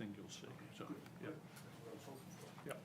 thing you'll see, so, yep. Yep.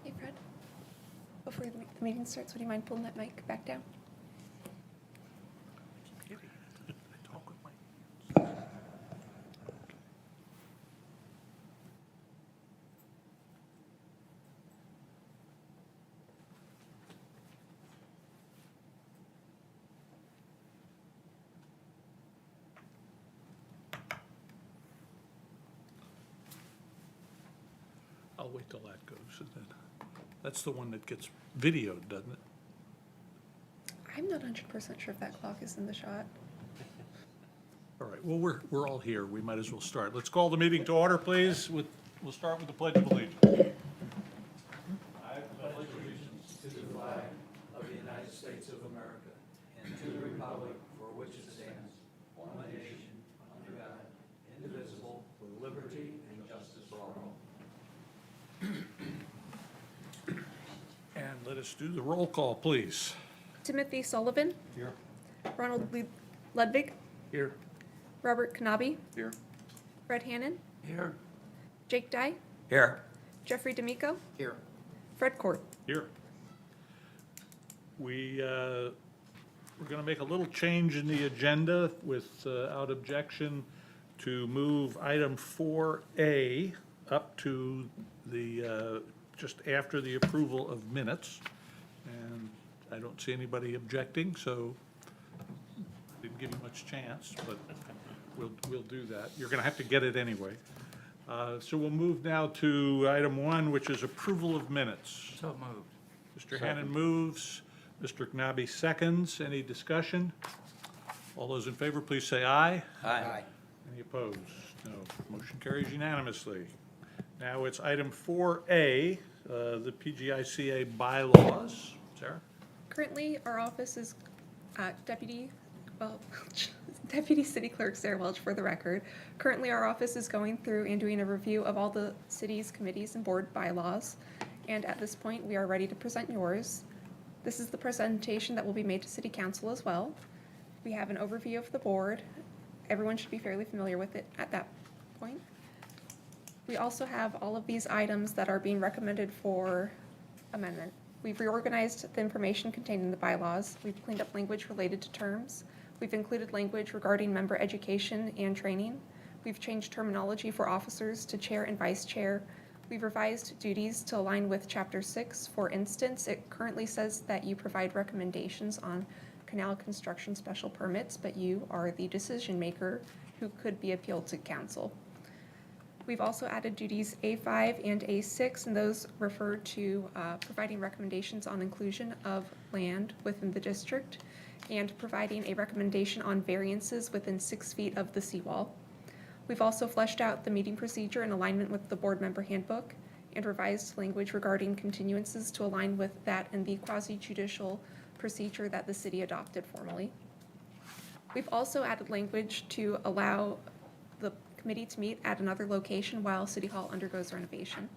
Hey, Fred. Before the meeting starts, would you mind pulling that mic back down? I talk with my hands. I'll wait till that goes, and then, that's the one that gets videoed, doesn't it? I'm not 100% sure if that clock is in the shot. All right, well, we're all here, we might as well start. Let's call the meeting to order, please. We'll start with the Pledge of Allegiance. To the flag of the United States of America and to the republic for which it stands, one nation, under God, indivisible, with liberty and justice for all. And let us do the roll call, please. Timothy Sullivan, Here. Ronald Ludwig, Here. Robert Knabe, Here. Fred Hannon, Here. Jake Dye, Here. Jeffrey D'Amico, Here. Fred Court. Here. We're going to make a little change in the agenda without objection to move item 4A up to the, just after the approval of minutes. And I don't see anybody objecting, so didn't give you much chance, but we'll do that. You're going to have to get it anyway. So we'll move now to item 1, which is approval of minutes. So moved. Mr. Hannon moves, Mr. Knabe seconds. Any discussion? All those in favor, please say aye. Aye. Any opposed? No. Motion carries unanimously. Now it's item 4A, the PGICA bylaws. Sarah? Currently, our office is Deputy City Clerk Sarah Welch, for the record. Currently, our office is going through and doing a review of all the city's committees and board bylaws. And at this point, we are ready to present yours. This is the presentation that will be made to City Council as well. We have an overview of the board. Everyone should be fairly familiar with it at that point. We also have all of these items that are being recommended for amendment. We've reorganized the information contained in the bylaws. We've cleaned up language related to terms. We've included language regarding member education and training. We've changed terminology for officers to chair and vice chair. We've revised duties to align with Chapter 6. For instance, it currently says that you provide recommendations on canal construction special permits, but you are the decision maker who could be appealed to council. We've also added duties A5 and A6, and those refer to providing recommendations on inclusion of land within the district and providing a recommendation on variances within 6 feet of the seawall. We've also fleshed out the meeting procedure in alignment with the board member handbook and revised language regarding continuances to align with that in the quasi-judicial procedure that the city adopted formally. We've also added language to allow the committee to meet at another location while City Hall undergoes renovation.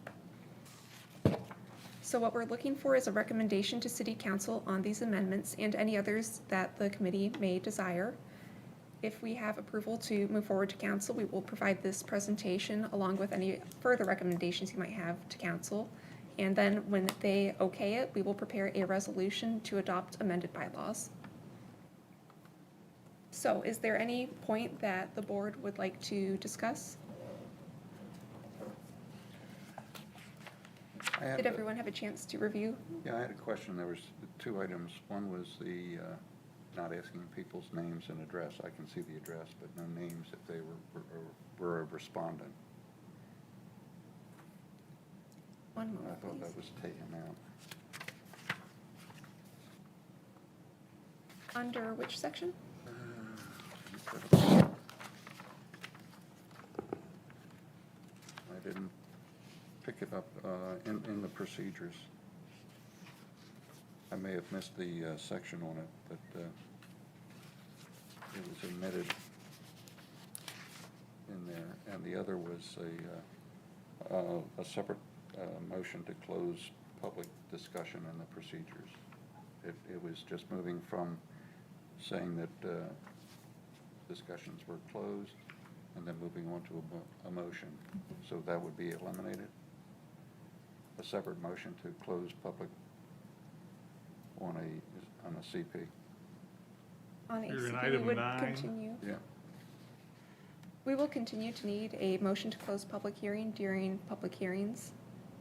So what we're looking for is a recommendation to City Council on these amendments and any others that the committee may desire. If we have approval to move forward to council, we will provide this presentation along with any further recommendations you might have to council. And then when they okay it, we will prepare a resolution to adopt amended bylaws. So is there any point that the board would like to discuss? Did everyone have a chance to review? Yeah, I had a question. There was 2 items. One was the not asking people's names and address. I can see the address, but no names if they were a respondent. One I moment, thought please. that was taken out. Under which section? I didn't pick it up in the procedures. I may have missed the section on it, but it was omitted in there. And the other was a separate motion to close public discussion in the procedures. It was just moving from saying that discussions were closed and then moving on to a motion. So that would be eliminated. A separate motion to close public on a CP. On You're in ACP, we item would 9. continue. Yeah. We will continue to need a motion to close public hearing during public hearings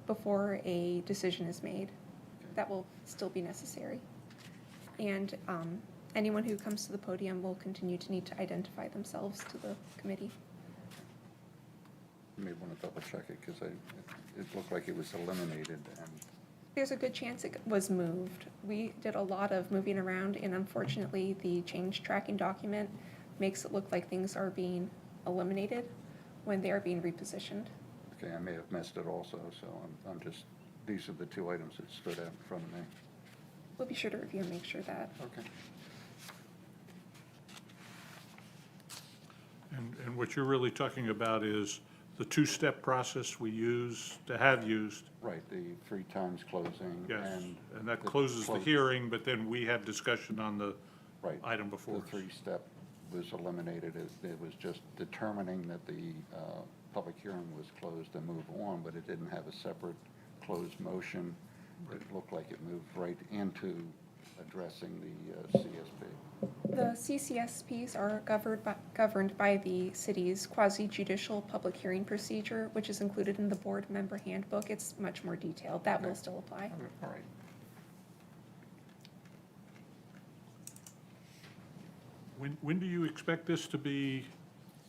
before a decision is made. That will still be necessary. And anyone who comes to the podium will continue to need to identify themselves to the committee. You may want to double check it because it looked like it was eliminated and There's a good chance it was moved. We did a lot of moving around, and unfortunately, the change tracking document makes it look like things are being eliminated when they are being repositioned. okay, I may have missed it also, so I'm just, these are the two items that stood out in front of me. We'll be sure to review and make sure that. Okay. And what you're really talking about is the two-step process we use, to have used. Right, the 3 times closing Yes, and. and that closes the close- hearing, but then we have discussion on the Right. item before The us. 3-step was eliminated. It was just determining that the public hearing was closed and move on, but it didn't have a separate closed motion. It looked like it moved right into addressing the CSP. The CCSPs are governed by the city's quasi-judicial public hearing procedure, which is included in the board member handbook. It's much more detailed. That will Okay. still apply. All right. When do you expect this to be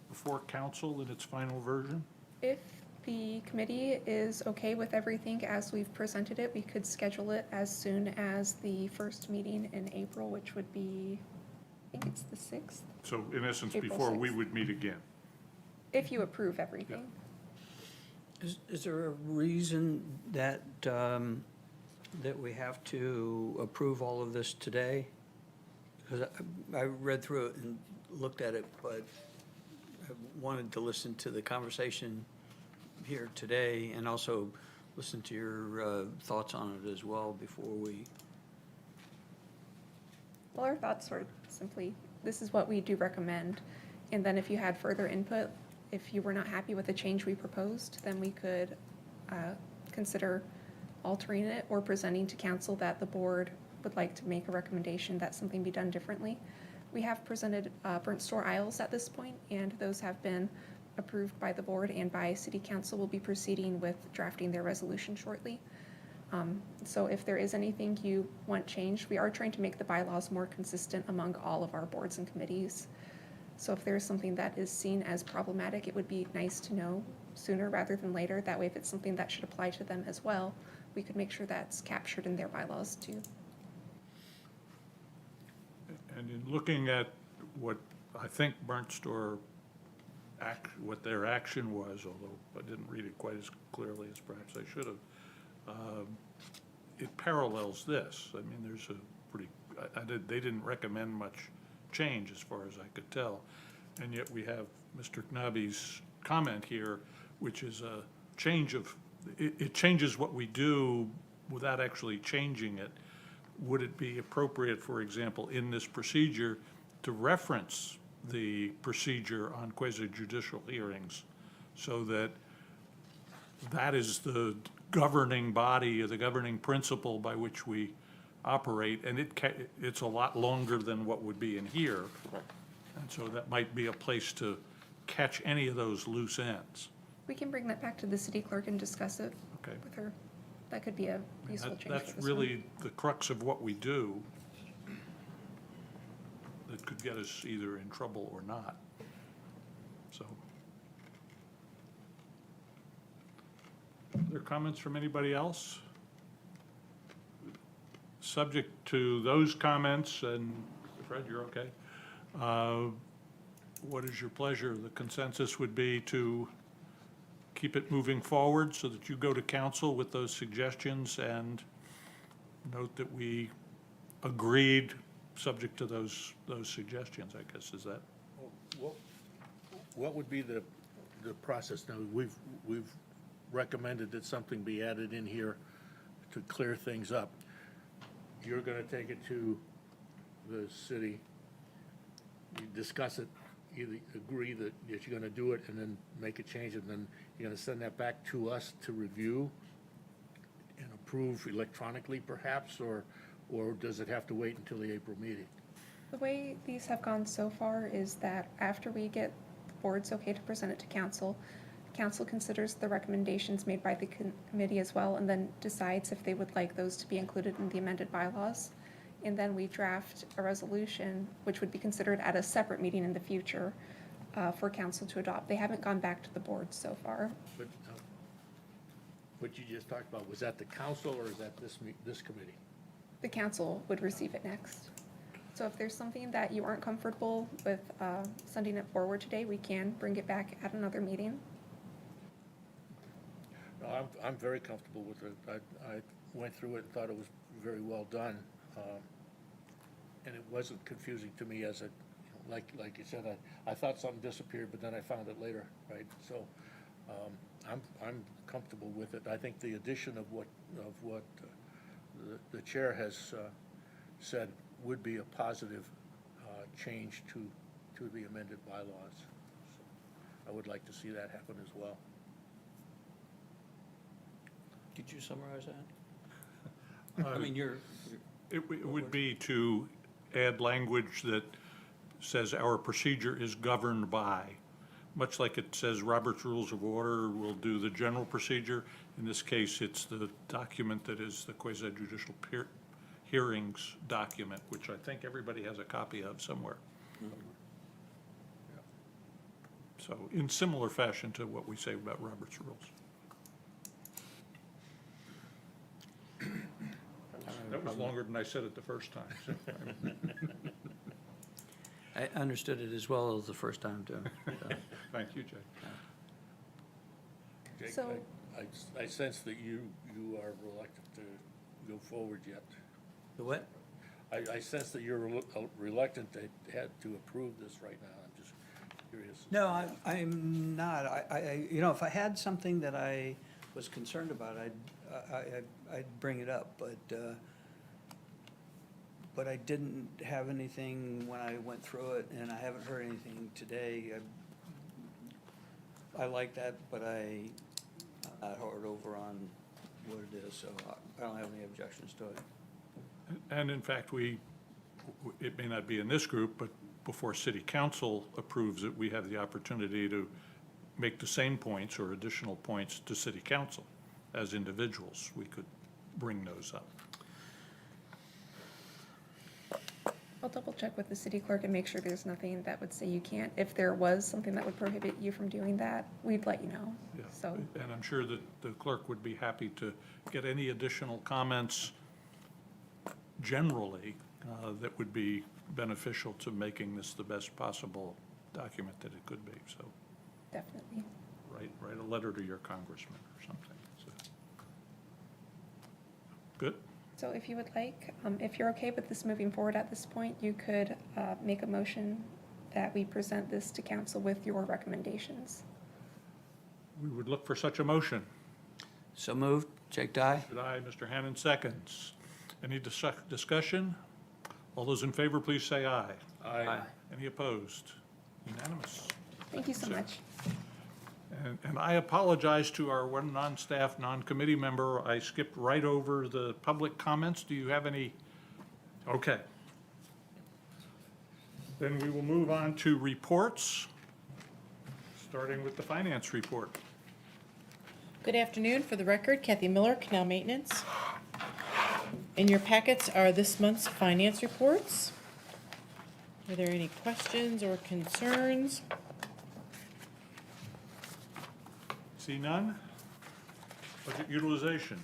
before council in its final version? If the committee is okay with everything as we've presented it, we could schedule it as soon as the first meeting in April, which would be, I think it's the 6th, So in essence, April before we 6th. would meet again. if you approve everything. Is there a reason that, that we have to approve all of this today? Because I read through it and looked at it, but I wanted to listen to the conversation here today and also listen to your thoughts on it as well before we, Well, our thoughts were simply, this is what we do recommend. And then if you had further input, if you were not happy with the change we proposed, then we could consider altering it or presenting to council that the board would like to make a recommendation that something be done differently. We have presented Burnt Store Isles at this point, and those have been approved by the board and by city council. Will be proceeding with drafting their resolution shortly. So if there is anything you want changed, we are trying to make the bylaws more consistent among all of our boards and committees. So if there is something that is seen as problematic, it would be nice to know sooner rather than later. That way, if it's something that should apply to them as well, we could make sure that's captured in their bylaws too. And in looking at what I think Burnt Store what their action was, although I didn't read it quite as clearly as perhaps I should have, it parallels this. I mean, there's a pretty, they didn't recommend much change as far as I could tell. And yet we have Mr. Knabe's comment here, which is a change of, it changes what we do without actually changing it. Would it be appropriate, for example, in this procedure to reference the procedure on quasi-judicial hearings so that that is the governing body or the governing principle by which we operate, and it's a lot longer than what would be in here. Correct. And so that might be a place to catch any of those loose ends. We can bring that back to the city clerk and discuss it Okay. with her. That could be a I mean, useful that- change for That's this one. really the crux of what we do that could get us either in trouble or not. So. Other comments from anybody else? Subject to those comments and Fred, you're okay? What is your pleasure? The consensus would be to keep it moving forward so that you go to council with those suggestions and note that we agreed, subject to those suggestions, I guess, is that? What would be the process now? We've recommended that something be added in here to clear things up. You're gonna take it to the city, you discuss it, either agree that you're gonna do it and then make a change, and then you're gonna send that back to us to review and approve electronically perhaps, or does it have to wait until the April meeting? The way these have gone so far is that after we get the board's okay to present it to council, council considers the recommendations made by the committee as well, and then decides if they would like those to be included in the amended bylaws. And then we draft a resolution, which would be considered at a separate meeting in the future for council to adopt. They haven't gone back to the board so far. But what you just talked about, was that the council or is that this committee? The council would receive it next. So if there's something that you aren't comfortable with sending it forward today, we can bring it back at another meeting. No, I'm very comfortable with it. I went through it and thought it was very well done. And it wasn't confusing to me as like you said, I thought something disappeared, but then I found it later, right? So, I'm comfortable with it. I think the addition of what the chair has said would be a positive change to the amended bylaws. So I would like to see that happen as well. Could you summarize that? I mean, It would be to add language that says our procedure is governed by, much like it says Robert's Rules of Order will do the general procedure. In this case, it's the document that is the quasi judicial hearings document, which I think everybody has a copy of somewhere. So in similar fashion to what we say about Robert's Rules. That was longer than I said it the first time. So, I understood it as well as the first time, too. So, thank you, Jay. Jake, So- I sense that you are reluctant to go forward yet. The what? I sense that you're reluctant to approve this right now. I'm just curious. No, I'm not. You know, if I had something that I was concerned about, I'd bring it up, but I didn't have anything when I went through it, and I haven't heard anything today. I like that, but I'm not hard over on what it is, so I don't have any objections to it. And in fact, it may not be in this group, but before city council approves it, we have the opportunity to make the same points or additional points to city council. As individuals, we could bring those up. I'll double check with the city clerk and make sure there's nothing that would say you can't. If there was something that would prohibit you from doing that, we'd let you know. Yeah. So, And I'm sure that the clerk would be happy to get any additional comments generally that would be beneficial to making this the best possible document that it could be. So definitely. write a letter to your congressman or something. So, good? So if you would like, if you're okay with this moving forward at this point, you could make a motion that we present this to council with your recommendations. We would look for such a motion. So moved. Jake Dye? Should I, Mr. Hannon, seconds. Any discussion? All those in favor, please say aye. Aye. Any opposed? Unanimous. Thank you so much. And I apologize to our one non-staff, non-committee member. I skipped right over the public comments. Do you have any? Okay. Then we will move on to reports, starting with the finance report. Good afternoon. For the record, Kathy Miller, Canal Maintenance. In your packets are this month's finance reports. Are there any questions or concerns? See none? Budget utilization.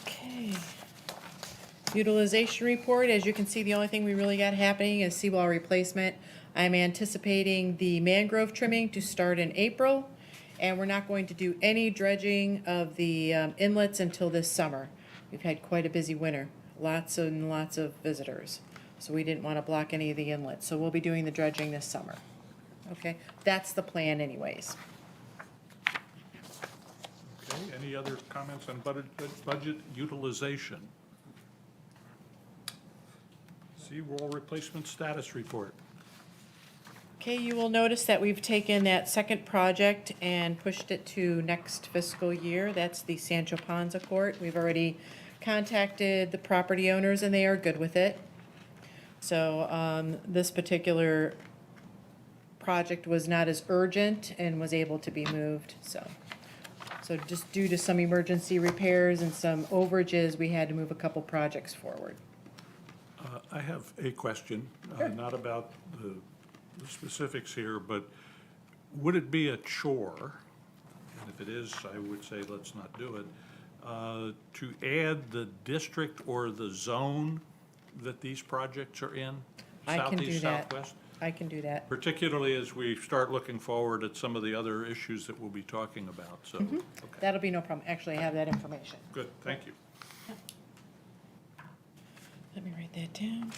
Okay. Utilization report, as you can see, the only thing we really got happening is seawall replacement. I'm anticipating the mangrove trimming to start in April, and we're not going to do any dredging of the inlets until this summer. We've had quite a busy winter, lots and lots of visitors, so we didn't want to block any of the inlets, so we'll be doing the dredging this summer. Okay, that's the plan anyways. Okay, any other comments on budget utilization? Seawall replacement status report. Okay, you will notice that we've taken that second project and pushed it to next fiscal year. That's the Sancho Panza Court. We've already contacted the property owners and they are good with it. So this particular project was not as urgent and was able to be moved, so. So just due to some emergency repairs and some overages, we had to move a couple projects forward. I have a question, not about the specifics here, but would it be a chore, and if it is, I would say let's not do it, to add the district or the zone that these projects are in? I can do Southeast, that. southwest? I can do that. Particularly as we start looking forward at some of the other issues that we'll be talking about, so, okay, That'll be no problem. Actually, I have that information. good, thank you. Let me write that down.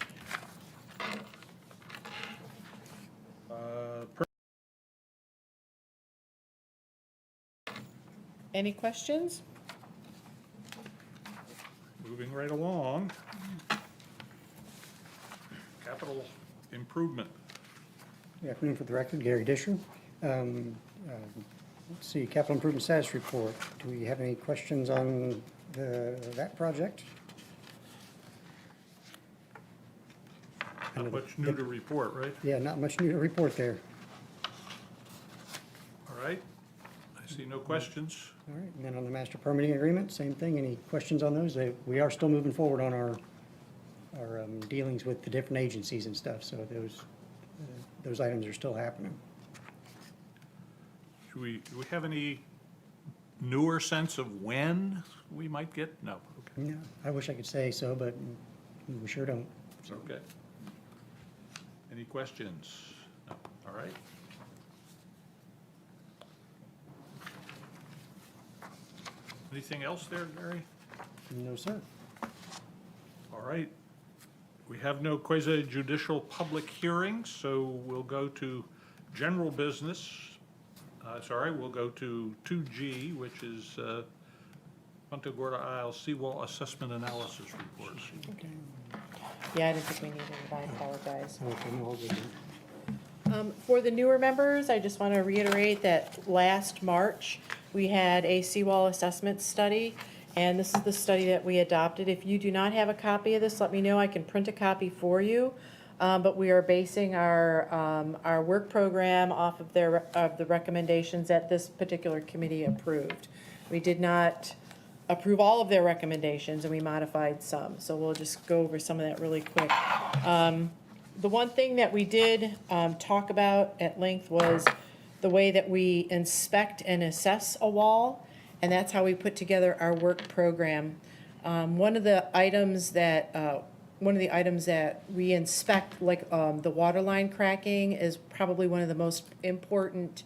Any questions? Moving right along. Capital improvement. Good afternoon, for the record, Gary Disher. Let's see, capital improvement status report. Do we have any questions on that project? Not much new to report, right? Yeah, not much new to report there. All right. I see no questions. All right, and then on the master permitting agreement, same thing. Any questions on those? We are still moving forward on our dealings with the different agencies and stuff, so those items are still happening. Do we have any newer sense of when we might get? No, okay. No, I wish I could say so, but we sure don't. So, Okay. Any questions? No, all right. Anything else there, Gary? no, sir. All right. We have no quasi judicial public hearings, so we'll go to general business. We'll go to 2G, which is Punta Gorda Isle Seawall Assessment Analysis Report. Yeah, I didn't think we needed it. I apologize. Okay, no, I'll do that. For the newer members, I just want to reiterate that last March, we had a seawall assessment study, and this is the study that we adopted. If you do not have a copy of this, let me know. I can print a copy for you. But we are basing our work program off of the recommendations that this particular committee approved. We did not approve all of their recommendations, and we modified some. So we'll just go over some of that really quick. The one thing that we did talk about at length was the way that we inspect and assess a wall, and that's how we put together our work program. One of the items that we inspect, like the water line cracking, is probably one of the most important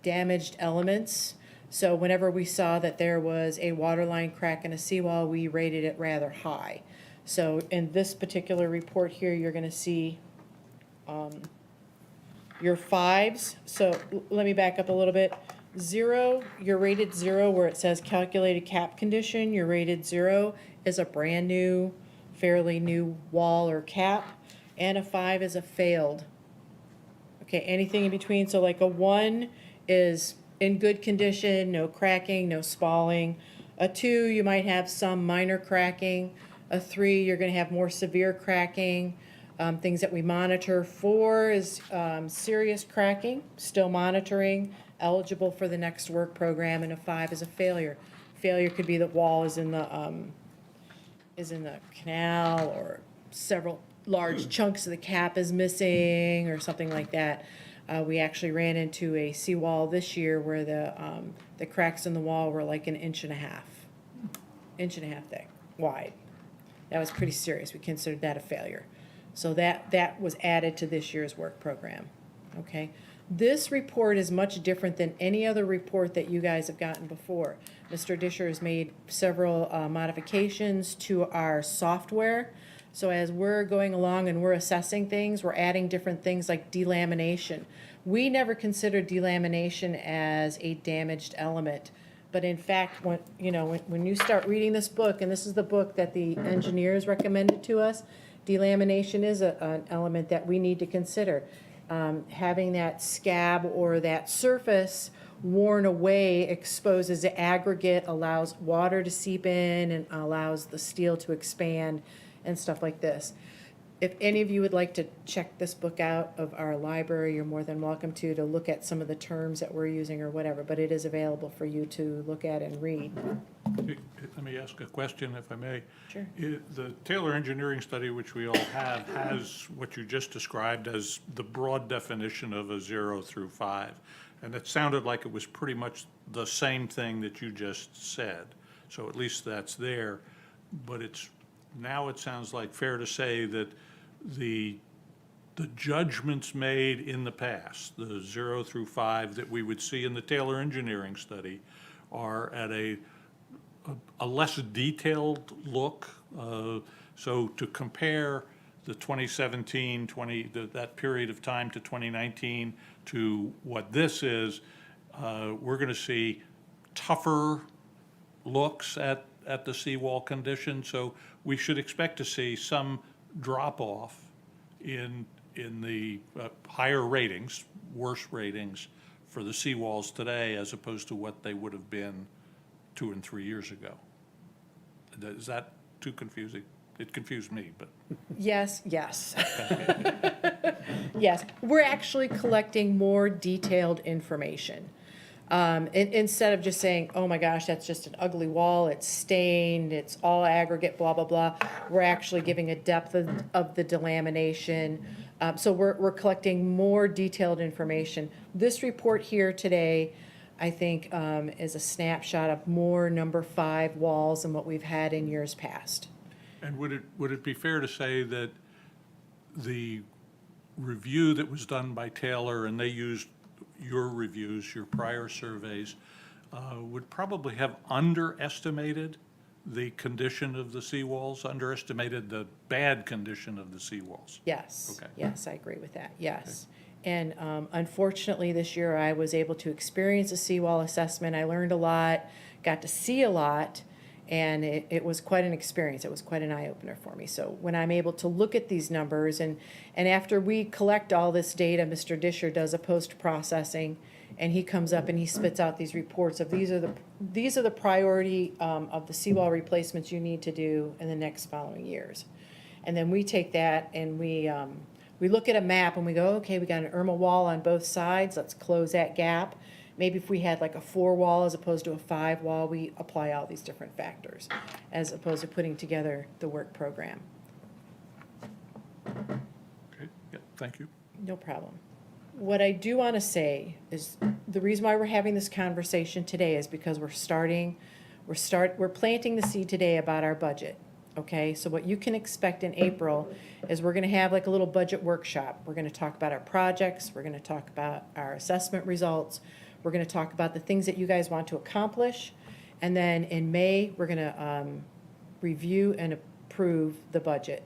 damaged elements. So whenever we saw that there was a water line crack in a seawall, we rated it rather high. So in this particular report here, you're gonna see your 5s. So let me back up a little bit. 0, you're rated 0 where it says calculated cap condition. You're rated 0 is a brand new, fairly new wall or cap, and a 5 is a failed. Okay, anything in between, so like a 1 is in good condition, no cracking, no spalling. A 2, you might have some minor cracking. A 3, you're gonna have more severe cracking. Things that we monitor. 4 is serious cracking, still monitoring, eligible for the next work program, and a 5 is a failure. Failure could be that wall is in the canal, or several large chunks of the cap is missing, or something like that. We actually ran into a seawall this year where the cracks in the wall were like an inch and a half thick, wide. That was pretty serious. We considered that a failure. So that was added to this year's work program, okay? This report is much different than any other report that you guys have gotten before. Mr. Disher has made several modifications to our software. So as we're going along and we're assessing things, we're adding different things like delamination. We never considered delamination as a damaged element. But in fact, when you start reading this book, and this is the book that the engineers recommended to us, delamination is an element that we need to consider. Having that scab or that surface worn away exposes the aggregate, allows water to seep in, and allows the steel to expand and stuff like this. If any of you would like to check this book out of our library, you're more than welcome to look at some of the terms that we're using or whatever, but it is available for you to look at and read. Let me ask a question, if I may. Sure. The Taylor Engineering Study, which we all have, has what you just described as the broad definition of a 0 through 5. And it sounded like it was pretty much the same thing that you just said. So at least that's there. But now it sounds like fair to say that the judgments made in the past, the 0 through 5 that we would see in the Taylor Engineering Study, are at a less detailed look. So to compare the 2017, that period of time to 2019 to what this is, we're going to see tougher looks at the seawall condition. So we should expect to see some drop-off in the higher ratings, worse ratings for the seawalls today as opposed to what they would have been 2 and 3 years ago. Is that too confusing? It confused me, but. Yes. Yes, we're actually collecting more detailed information. Instead of just saying, oh my gosh, that's just an ugly wall, it's stained, it's all aggregate, blah, blah, blah, we're actually giving a depth of the delamination. So we're collecting more detailed information. This report here today, I think, is a snapshot of more number 5 walls than what we've had in years past. And would it be fair to say that the review that was done by Taylor, and they used your reviews, your prior surveys, would probably have underestimated the condition of the seawalls, underestimated the bad condition of the seawalls? Yes, Okay. yes, I agree with that, yes. And unfortunately, this year, I was able to experience a seawall assessment. I learned a lot, got to see a lot, and it was quite an experience. It was quite an eye-opener for me. So when I'm able to look at these numbers, and after we collect all this data, Mr. Disher does a post-processing, and he comes up and he spits out these reports of these are the priority of the seawall replacements you need to do in the next following years. And then we take that and we look at a map and we go, okay, we got an Irma wall on both sides, let's close that gap. Maybe if we had like a 4 wall as opposed to a 5 wall, we apply all these different factors as opposed to putting together the work program. Okay, yeah, thank you. No problem. What I do want to say is the reason why we're having this conversation today is because we're planting the seed today about our budget. Okay, so what you can expect in April is we're going to have like a little budget workshop. We're going to talk about our projects. We're going to talk about our assessment results. We're going to talk about the things that you guys want to accomplish. And then in May, we're going to review and approve the budget.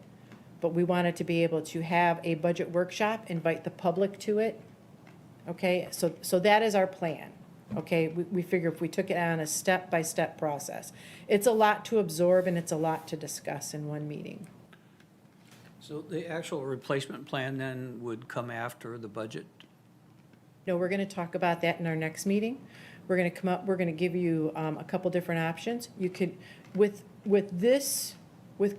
But we wanted to be able to have a budget workshop, invite the public to it. Okay, so that is our plan. Okay, we figure if we took it on a step-by-step process. It's a lot to absorb and it's a lot to discuss in one meeting. So the actual replacement plan then would come after the budget? No, we're going to talk about that in our next meeting. We're going to give you a couple different options. You could, with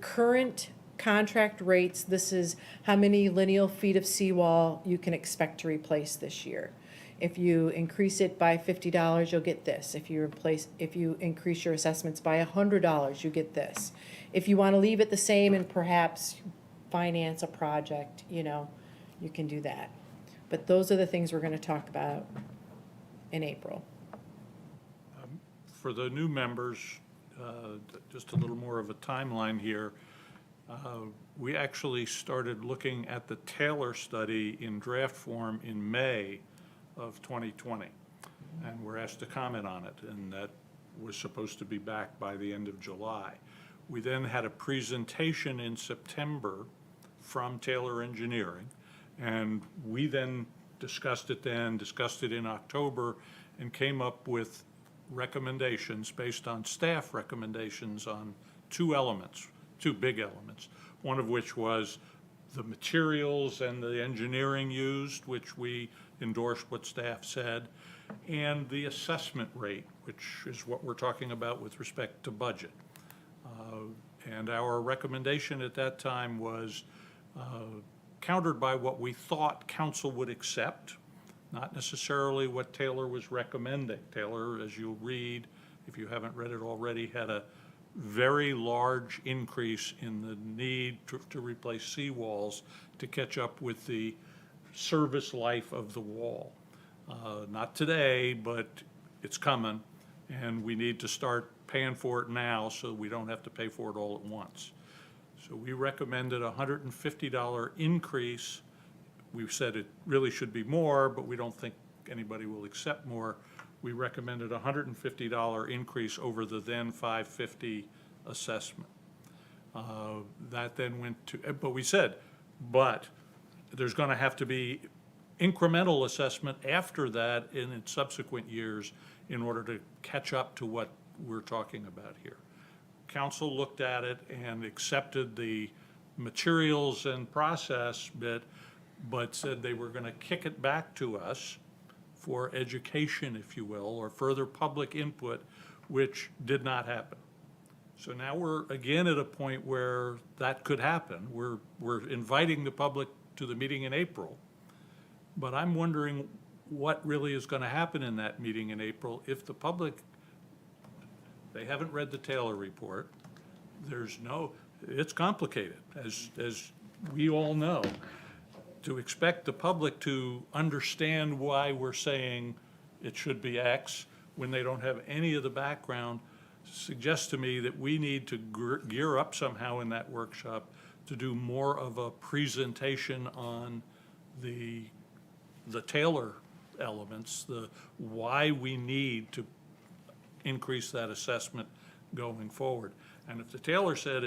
current contract rates, this is how many lineal feet of seawall you can expect to replace this year. If you increase it by $50, you'll get this. If you increase your assessments by $100, you get this. If you want to leave it the same and perhaps finance a project, you can do that. But those are the things we're going to talk about in April. For the new members, just a little more of a timeline here. We actually started looking at the Taylor study in draft form in May of 2020, and we're asked to comment on it, and that was supposed to be back by the end of July. We then had a presentation in September from Taylor Engineering, and we then discussed it in October, and came up with recommendations based on staff recommendations on two big elements. One of which was the materials and the engineering used, which we endorsed what staff said, and the assessment rate, which is what we're talking about with respect to budget. And our recommendation at that time was countered by what we thought council would accept, not necessarily what Taylor was recommending. Taylor, as you'll read, if you haven't read it already, had a very large increase in the need to replace seawalls to catch up with the service life of the wall. Not today, but it's coming, and we need to start paying for it now so we don't have to pay for it all at once. So we recommended a $150 increase. We've said it really should be more, but we don't think anybody will accept more. We recommended a $150 increase over the then $550 assessment. That then went to, but we said, but there's going to have to be incremental assessment after that in subsequent years in order to catch up to what we're talking about here. Council looked at it and accepted the materials and process bit, but said they were going to kick it back to us for education, if you will, or further public input, which did not happen. So now we're again at a point where that could happen. We're inviting the public to the meeting in April, but I'm wondering what really is going to happen in that meeting in April if the public, they haven't read the Taylor report. It's complicated, as we all know. To expect the public to understand why we're saying it should be X when they don't have any of the background suggests to me that we need to gear up somehow in that workshop to do more of a presentation on the Taylor elements, the why we need to increase that assessment going forward. And if the Taylor said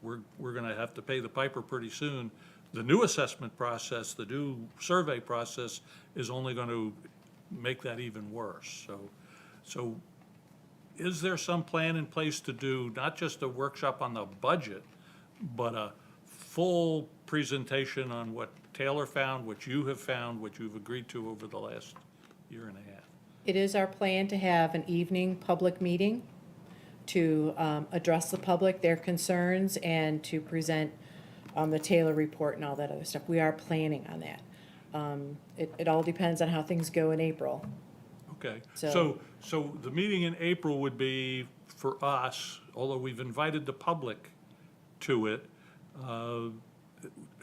we're gonna have to pay the piper pretty soon, the new assessment process, the new survey process is only going to make that even worse. So is there some plan in place to do not just a workshop on the budget, but a full presentation on what Taylor found, what you have found, what you've agreed to over the last year and a half? It is our plan to have an evening public meeting to address the public, their concerns, and to present the Taylor report and all that other stuff. We are planning on that. It all depends on how things go in April. Okay, So- so the meeting in April would be for us, although we've invited the public to it, and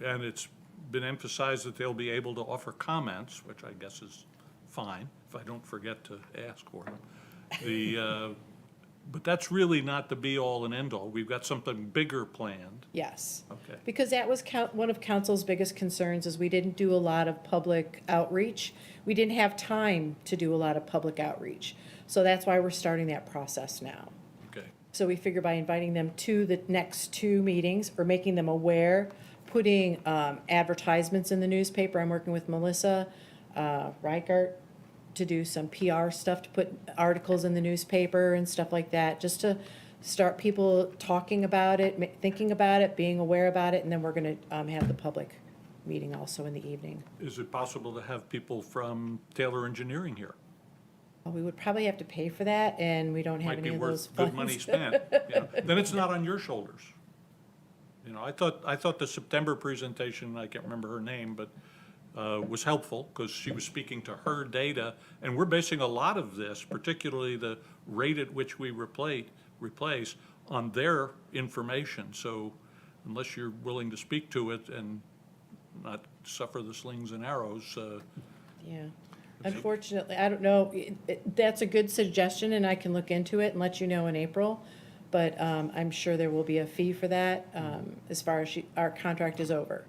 it's been emphasized that they'll be able to offer comments, which I guess is fine, if I don't forget to ask for them. But that's really not the be-all and end-all. We've got something bigger planned. Yes. Okay. Because that was one of council's biggest concerns, is we didn't do a lot of public outreach. We didn't have time to do a lot of public outreach. So that's why we're starting that process now. Okay. So we figure by inviting them to the next two meetings, or making them aware, putting advertisements in the newspaper. I'm working with Melissa Reichert to do some PR stuff, to put articles in the newspaper and stuff like that, just to start people talking about it, thinking about it, being aware about it, and then we're gonna have the public meeting also in the evening. Is it possible to have people from Taylor Engineering here? Well, we would probably have to pay for that, and we don't have Might any be of those worth funds. good money spent. Then it's not on your shoulders. I thought the September presentation, I can't remember her name, but was helpful because she was speaking to her data. And we're basing a lot of this, particularly the rate at which we replace on their information. So unless you're willing to speak to it and not suffer the slings and arrows, Yeah. Unfortunately, I don't know, that's a good suggestion, and I can look into it and let you know in April. but I'm sure there will be a fee for that as far as our contract is over.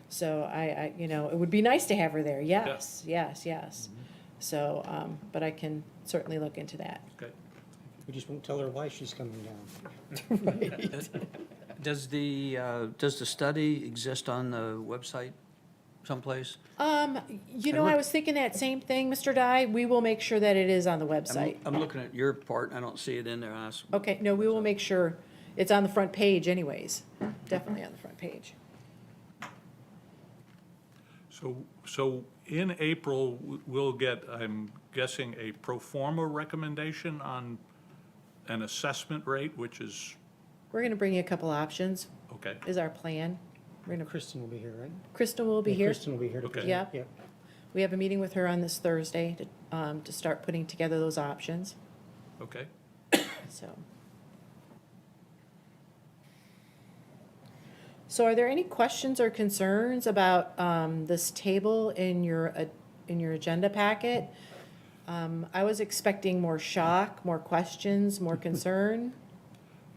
So I, you know, it would be nice to have her there, yes, yes, yes. So, but I can certainly look into that. Okay. We just won't tell her why she's coming down. Does the study exist on the website someplace? You know, I was thinking that same thing, Mr. Dye. We will make sure that it is on the website. I'm looking at your part, I don't see it in there. Okay, no, we will make sure it's on the front page anyways. Definitely on the front page. So in April, we'll get, I'm guessing, a pro forma recommendation on an assessment rate, which is, We're gonna bring you a couple options, okay, is our plan. We're gonna, Kristen will be here, right? Kristen will be Yeah, here. Kristen will be here to Okay. present. Yep. Yep. We have a meeting with her on this Thursday to start putting together those options, okay. so. So are there any questions or concerns about this table in your agenda packet? I was expecting more shock, more questions, more concern.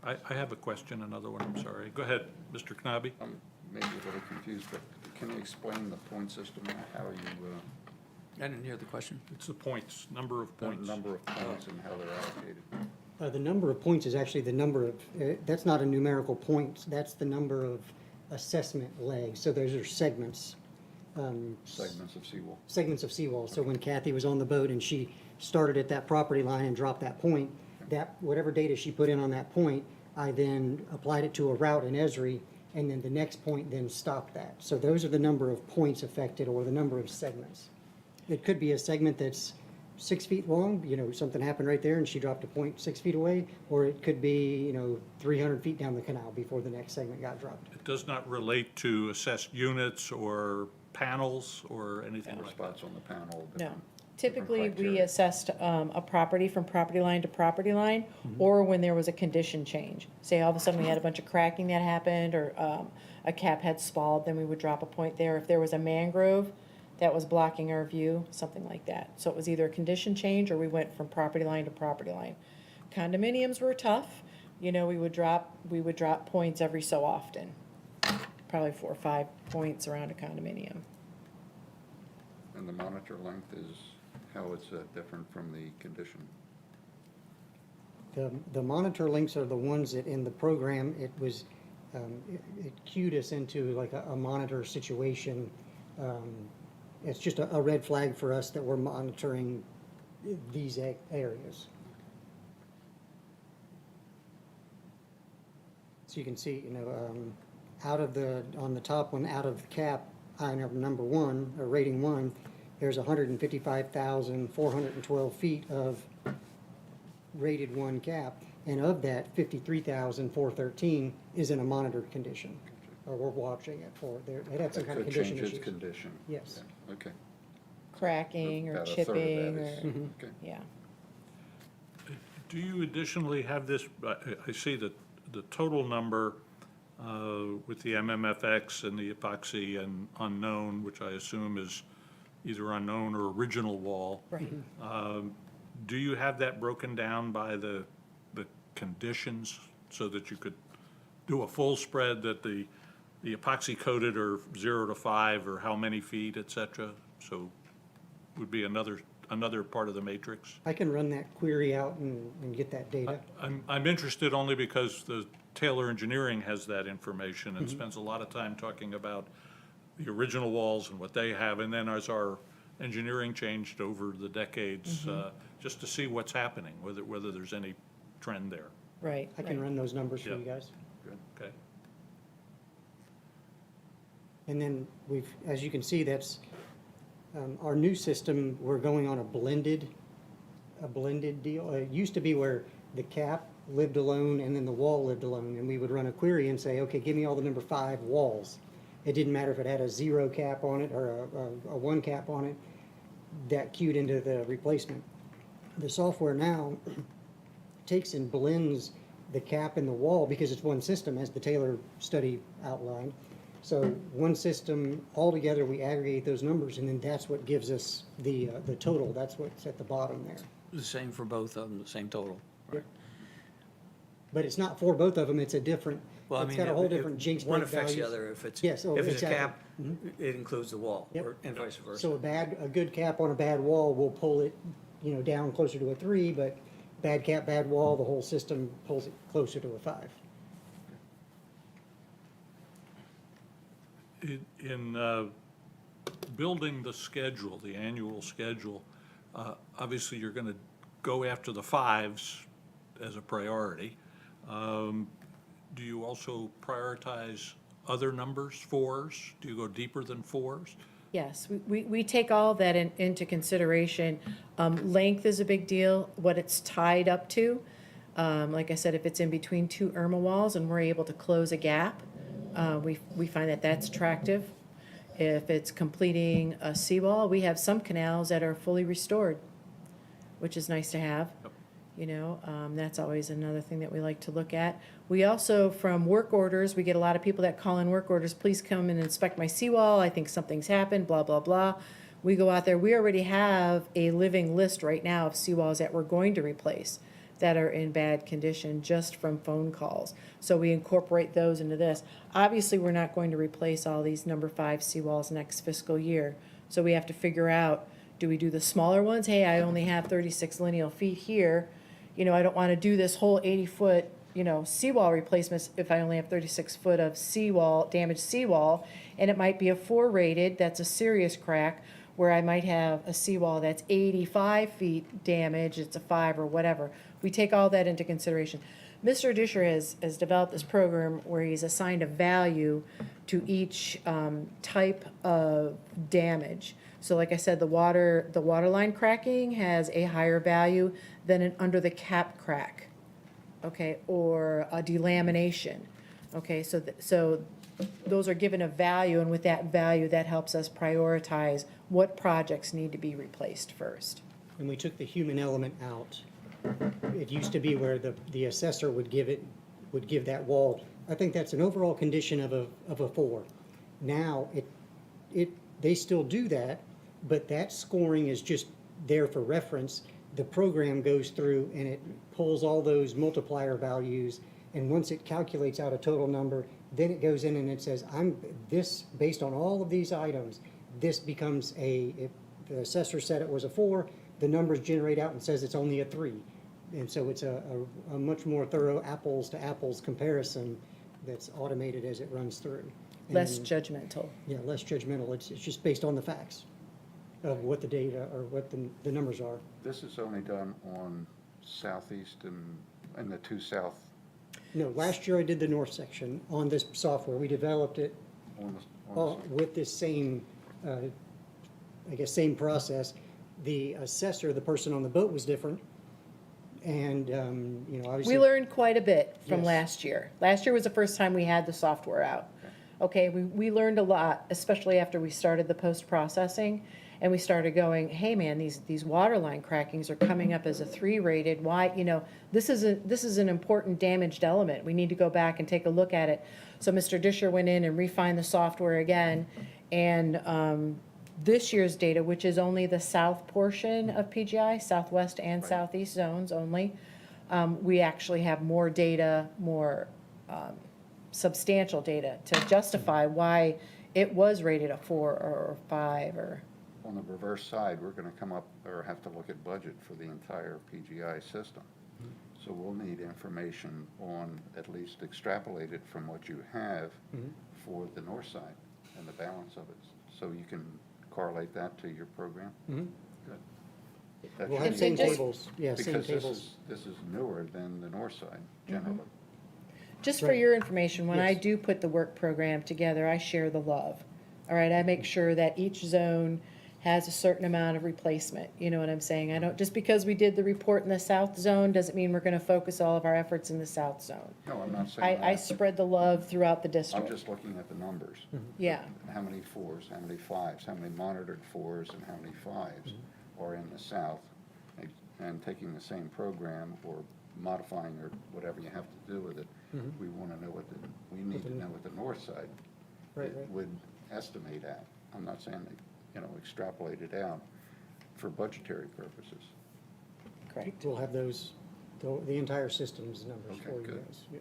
I have a question, another one, I'm sorry. Go ahead, Mr. Knobby. I'm maybe a little confused, but can you explain the point system and how you, I didn't hear the question. It's the points, number of the points. number of points and how they're allocated? The number of points is actually the number of, that's not a numerical point, that's the number of assessment legs. So those are segments. Segments of seawall. Segments of seawall. So when Kathy was on the boat and she started at that property line and dropped that point, that, whatever data she put in on that point, I then applied it to a route in Esri, and then the next point then stopped that. So those are the number of points affected, or the number of segments. It could be a segment that's 6 feet long, you know, something happened right there and she dropped a point 6 feet away, or it could be, you know, 300 feet down the canal before the next segment got dropped. It does not relate to assessed units or panels or anything Or like that. spots on the panel. No. different- Typically, different we criteria. assessed a property from property line to property line, or when there was a condition change. Say all of a sudden we had a bunch of cracking that happened, or a cap had spalled, then we would drop a point there. If there was a mangrove that was blocking our view, something like that. So it was either a condition change, or we went from property line to property line. Condominiums were tough. You know, we would drop points every so often. Probably 4 or 5 points around a condominium. And the monitor length is how it's different from the condition. The monitor links are the ones that in the program, it was, it cued us into like a monitor situation. It's just a red flag for us that we're monitoring these areas. So you can see, you know, out of the, on the top one, out of the cap, number one, or rating one, there's 155,412 feet of rated one cap, and of that, 53,413 is in a monitored condition, or we're watching it for, there, it had some That kind of could condition change its issues. condition. Yes. Yeah, okay. Cracking or About a third of that chipping is- or, Okay. yeah. Do you additionally have this, I see that the total number with the MMFX and the epoxy and unknown, which I assume is either unknown or original wall. Right. Do you have that broken down by the conditions so that you could do a full spread that the epoxy coated are 0 to 5 or how many feet, et cetera? So would be another part of the matrix. I can run that query out and get that data. I'm interested only because the Taylor Engineering has that information and spends a lot of time talking about the original walls and what they have, and then as our engineering changed over the decades, just to see what's happening, whether there's any trend there. Right, I can right. run those numbers for Yeah. you guys. Okay? And then we've, as you can see, that's, our new system, we're going on a blended deal. It used to be where the cap lived alone and then the wall lived alone, and we would run a query and say, okay, give me all the number 5 walls. It didn't matter if it had a 0 cap on it or a 1 cap on it, that queued into the replacement. The software now takes and blends the cap and the wall, because it's one system, as the Taylor study outlined. So one system, altogether, we aggregate those numbers, and then that's what gives us the total. That's what's at the bottom there. The same for both of them, the same total. Yep. but it's not for both of them, it's a different, Well, I it's mean, got a whole if- different jinx one break affects the values. other. If it's, Yes, oh, if it's a exactly. cap, it includes the wall, Yep. or, and vice versa. So a good cap on a bad wall will pull it, down closer to a 3, but bad cap, bad wall, the whole system pulls it closer to a 5. In building the schedule, the annual schedule, obviously you're going to go after the 5s as a priority. Do you also prioritize other numbers, 4s? Do you go deeper than 4s? Yes, we take all that into consideration. Length is a big deal, what it's tied up to. Like I said, if it's in between two Irma walls and we're able to close a gap, we find that that's attractive. If it's completing a seawall, we have some canals that are fully restored, which is nice to have. That's always another thing that we like to look at. We also, from work orders, we get a lot of people that call in work orders, please come and inspect my seawall, I think something's happened, blah, blah, blah. We go out there, we already have a living list right now of seawalls that we're going to replace that are in bad condition just from phone calls. So we incorporate those into this. Obviously, we're not going to replace all these number 5 seawalls next fiscal year. So we have to figure out, do we do the smaller ones? Hey, I only have 36 lineal feet here. I don't want to do this whole 80-foot, seawall replacements if I only have 36 foot of seawall, damaged seawall. And it might be a 4 rated, that's a serious crack, where I might have a seawall that's 85 feet damaged, it's a 5 or whatever. We take all that into consideration. Mr. Disher has developed this program where he's assigned a value to each type of damage. So like I said, the water line cracking has a higher value than an under the cap crack, okay, or a delamination. Okay, so those are given a value, and with that value, that helps us prioritize what projects need to be replaced first. And we took the human element out. It used to be where the assessor would give that wall. I think that's an overall condition of a 4. Now, they still do that, but that scoring is just there for reference. The program goes through and it pulls all those multiplier values, and once it calculates out a total number, then it goes in and it says, based on all of these items, this becomes if the assessor said it was a 4, the numbers generate out and says it's only a 3. And so it's a much more thorough apples to apples comparison that's automated as it runs through. Less And, judgmental. yeah, less judgmental. It's just based on the facts of what the data or what the numbers are. This is only done on southeast and the 2 south, No, last year I did the north section on this software. We developed it on the with this same, same process. The assessor, the person on the boat was different. And, obviously. We learned quite a bit from Yes. last year. Last year was the first time we had the software out. Okay, we learned a lot, especially after we started the post-processing, and we started going, hey, man, these water line crackings are coming up as a 3 rated. Why, this is an important damaged element. We need to go back and take a look at it. So Mr. Disher went in and refined the software again, and this year's data, which is only the south portion of PGI, southwest and southeast zones only, we actually have more data, more substantial data to justify why it was rated a 4 or 5 or. On the reverse side, we're gonna come up, or have to look at budget for the entire PGI system. So we'll need information on, at least extrapolated from what you have for the north side and the balance of it. So you can correlate that to your program? Mhm. Good. That We'll should have be- same just- tables, yeah, same Because tables. this is newer than the north side generally. Just for Right. your information, when I Yes. do put the work program together, I share the love. All right, I make sure that each zone has a certain amount of replacement. You know what I'm saying? I don't, just because we did the report in the south zone doesn't mean we're gonna focus all of our efforts in the south zone. No, I'm not saying I that. spread the love throughout the I'm district. just looking at the numbers. Yeah, How many 4s, how many 5s, how many monitored 4s, and how many 5s are in the south? And taking the same program or modifying or whatever you have to do with it, we want to know we need to know what the north side Right, right. would estimate at. I'm not saying, extrapolate it out for budgetary purposes. correct. We'll have those the entire system's numbers Okay, for you good. guys. Yeah.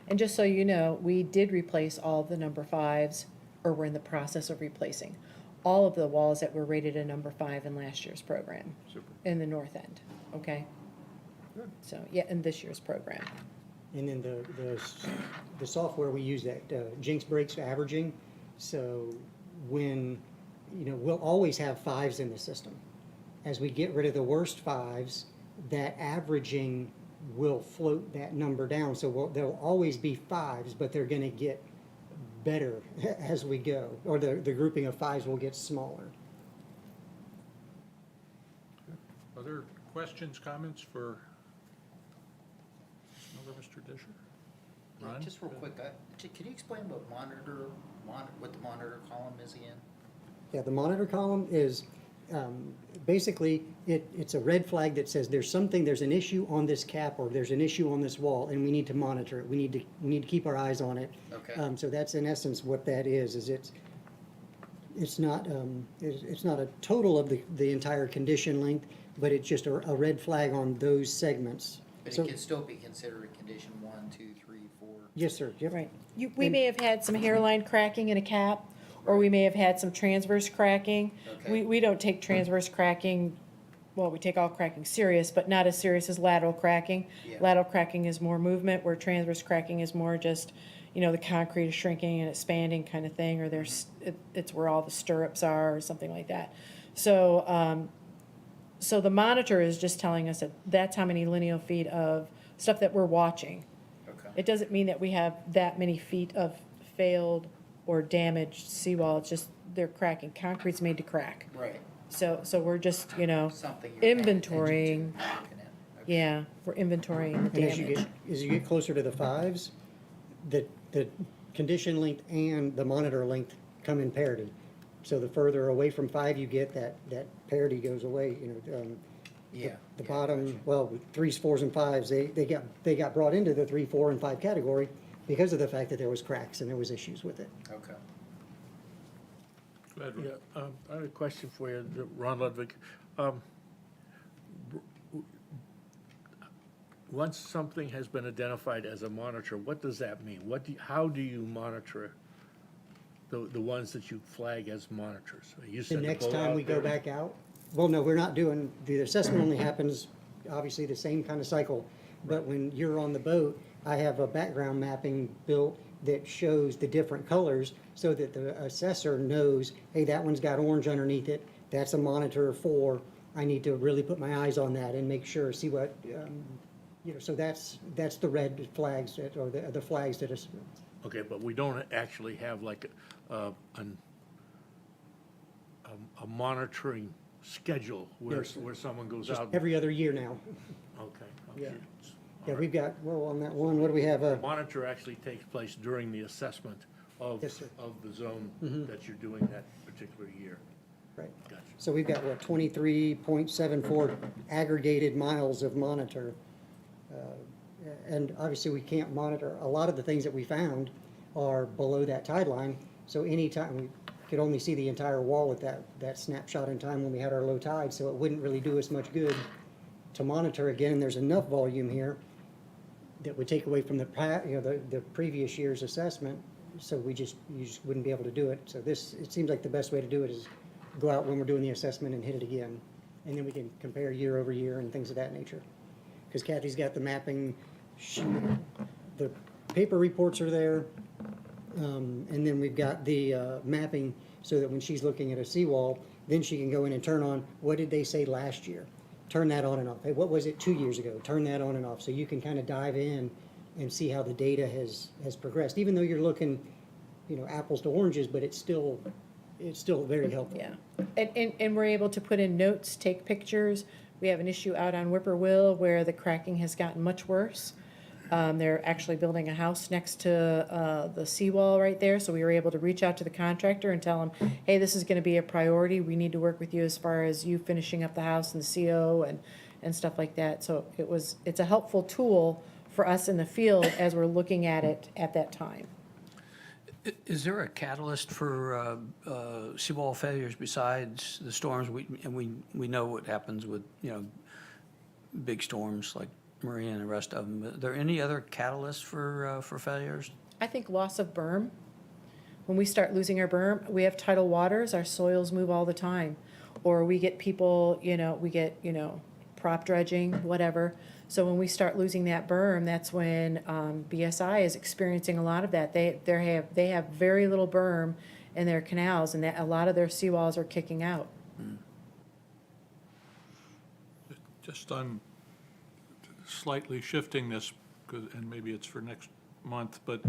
And just so you know, we did replace all of the number 5s, or we're in the process of replacing all of the walls that were rated a number 5 in last year's program, Super. in the north end, okay? So, yeah, in this year's program. And then the software we use, that Jinx Breaks averaging, so when, we'll always have 5s in the system. As we get rid of the worst 5s, that averaging will float that number down. So there'll always be 5s, but they're gonna get better as we go, or the grouping of 5s will get smaller. Other questions, comments for another Mr. Disher? Ron? Just real quick, could you explain what what the monitor column is again? Yeah, the monitor column is, basically, it's a red flag that says there's an issue on this cap, or there's an issue on this wall, and we need to monitor it. We need to keep our eyes on it. Okay. So that's in essence what that is it's not a total of the entire condition length, but it's just a red flag on those segments. But So- it can still be considered a condition 1, 2, 3, 4. Yes, sir. Yep. Right. We may have had some hairline cracking in a cap, or we may have had some transverse cracking. Okay. We don't take transverse cracking, well, we take all cracking serious, but not as serious as lateral cracking. Yeah. Lateral cracking is more movement, where transverse cracking is more just, the concrete is shrinking and expanding kind of thing, or it's where all the stirrups are, or something like that. So, so the monitor is just telling us that that's how many lineal feet of stuff that we're watching. Okay. It doesn't mean that we have that many feet of failed or damaged seawall, it's just they're cracking. Concrete's made to crack. Right. So we're just, Something you're paying attention to, inventorying. looking at. Okay. Yeah, we're inventorying the And as you damage. get closer to the 5s, the condition length and the monitor length come in parity. So the further away from 5 you get, that parity goes away, Yeah. The yeah, bottom, gotcha. well, 3s, 4s, and 5s, they got brought into the 3, 4, and 5 category because of the fact that there was cracks and there was issues with it. Okay. Go ahead, Ron. Yeah, I have a question for you, Ron Ludwig. Once something has been identified as a monitor, what does that mean? How do you monitor the ones that you flag as monitors? You The send a next boat time out we go there? back out, well, no, we're not doing, the assessment only happens, obviously, the same kind of cycle. But when you're on the boat, I have a background mapping built that shows the different colors so that the assessor knows, hey, that one's got orange underneath it. That's a monitor for, I need to really put my eyes on that and make sure, see what, so that's the red flags or the flags that is, Okay, but we don't actually have like a monitoring schedule where Yes, sir. where someone goes just out. every other year now. Okay. Yeah. okay. Yeah, we've got, well, on that one, what do we have? The monitor actually takes place during the assessment of, Yes, sir. of the zone that you're doing that particular year. Right. Gotcha. So we've got, 23.74 aggregated miles of monitor. And obviously, we can't monitor, a lot of the things that we found are below that tide line. So anytime, we could only see the entire wall at that snapshot in time when we had our low tide, so it wouldn't really do us much good to monitor again. And there's enough volume here that would take away from the previous year's assessment. So you just wouldn't be able to do it. So it seems like the best way to do it is go out when we're doing the assessment and hit it again. And then we can compare year over year and things of that nature. Because Kathy's got the mapping, the paper reports are there. And then we've got the mapping so that when she's looking at a seawall, then she can go in and turn on, what did they say last year? Turn that on and off. Hey, what was it 2 years ago? Turn that on and off. So you can kind of dive in and see how the data has progressed, even though you're looking, apples to oranges, but it's still very helpful. Yeah, and we're able to put in notes, take pictures. We have an issue out on Whippoorwill where the cracking has gotten much worse. They're actually building a house next to the seawall right there, so we were able to reach out to the contractor and tell him, hey, this is gonna be a priority. We need to work with you as far as you finishing up the house and the CO and stuff like that. So it's a helpful tool for us in the field as we're looking at it at that time. Is there a catalyst for seawall failures besides the storms? We know what happens with, big storms like Maria and the rest of them. Are there any other catalysts for failures? I think loss of berm. When we start losing our berm, we have tidal waters, our soils move all the time. Or we get people, prop dredging, whatever. So when we start losing that berm, that's when BSI is experiencing a lot of that. They have very little berm in their canals, and that a lot of their seawalls are kicking out. Just on slightly shifting this, 'cause- and maybe it's for next month, but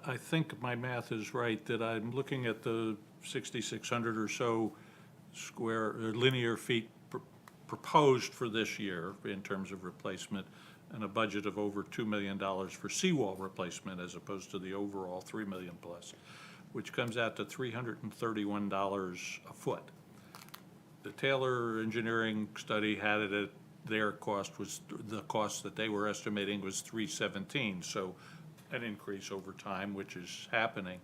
I think my math is right, that I'm looking at the 6,600 or so linear feet proposed for this year in terms of replacement, and a budget of over $2 million for seawall replacement as opposed to the overall 3 million plus, which comes out to $331 a foot. The Taylor Engineering study had it at, their cost was, the cost that they were estimating was $317, so an increase over time, which is happening.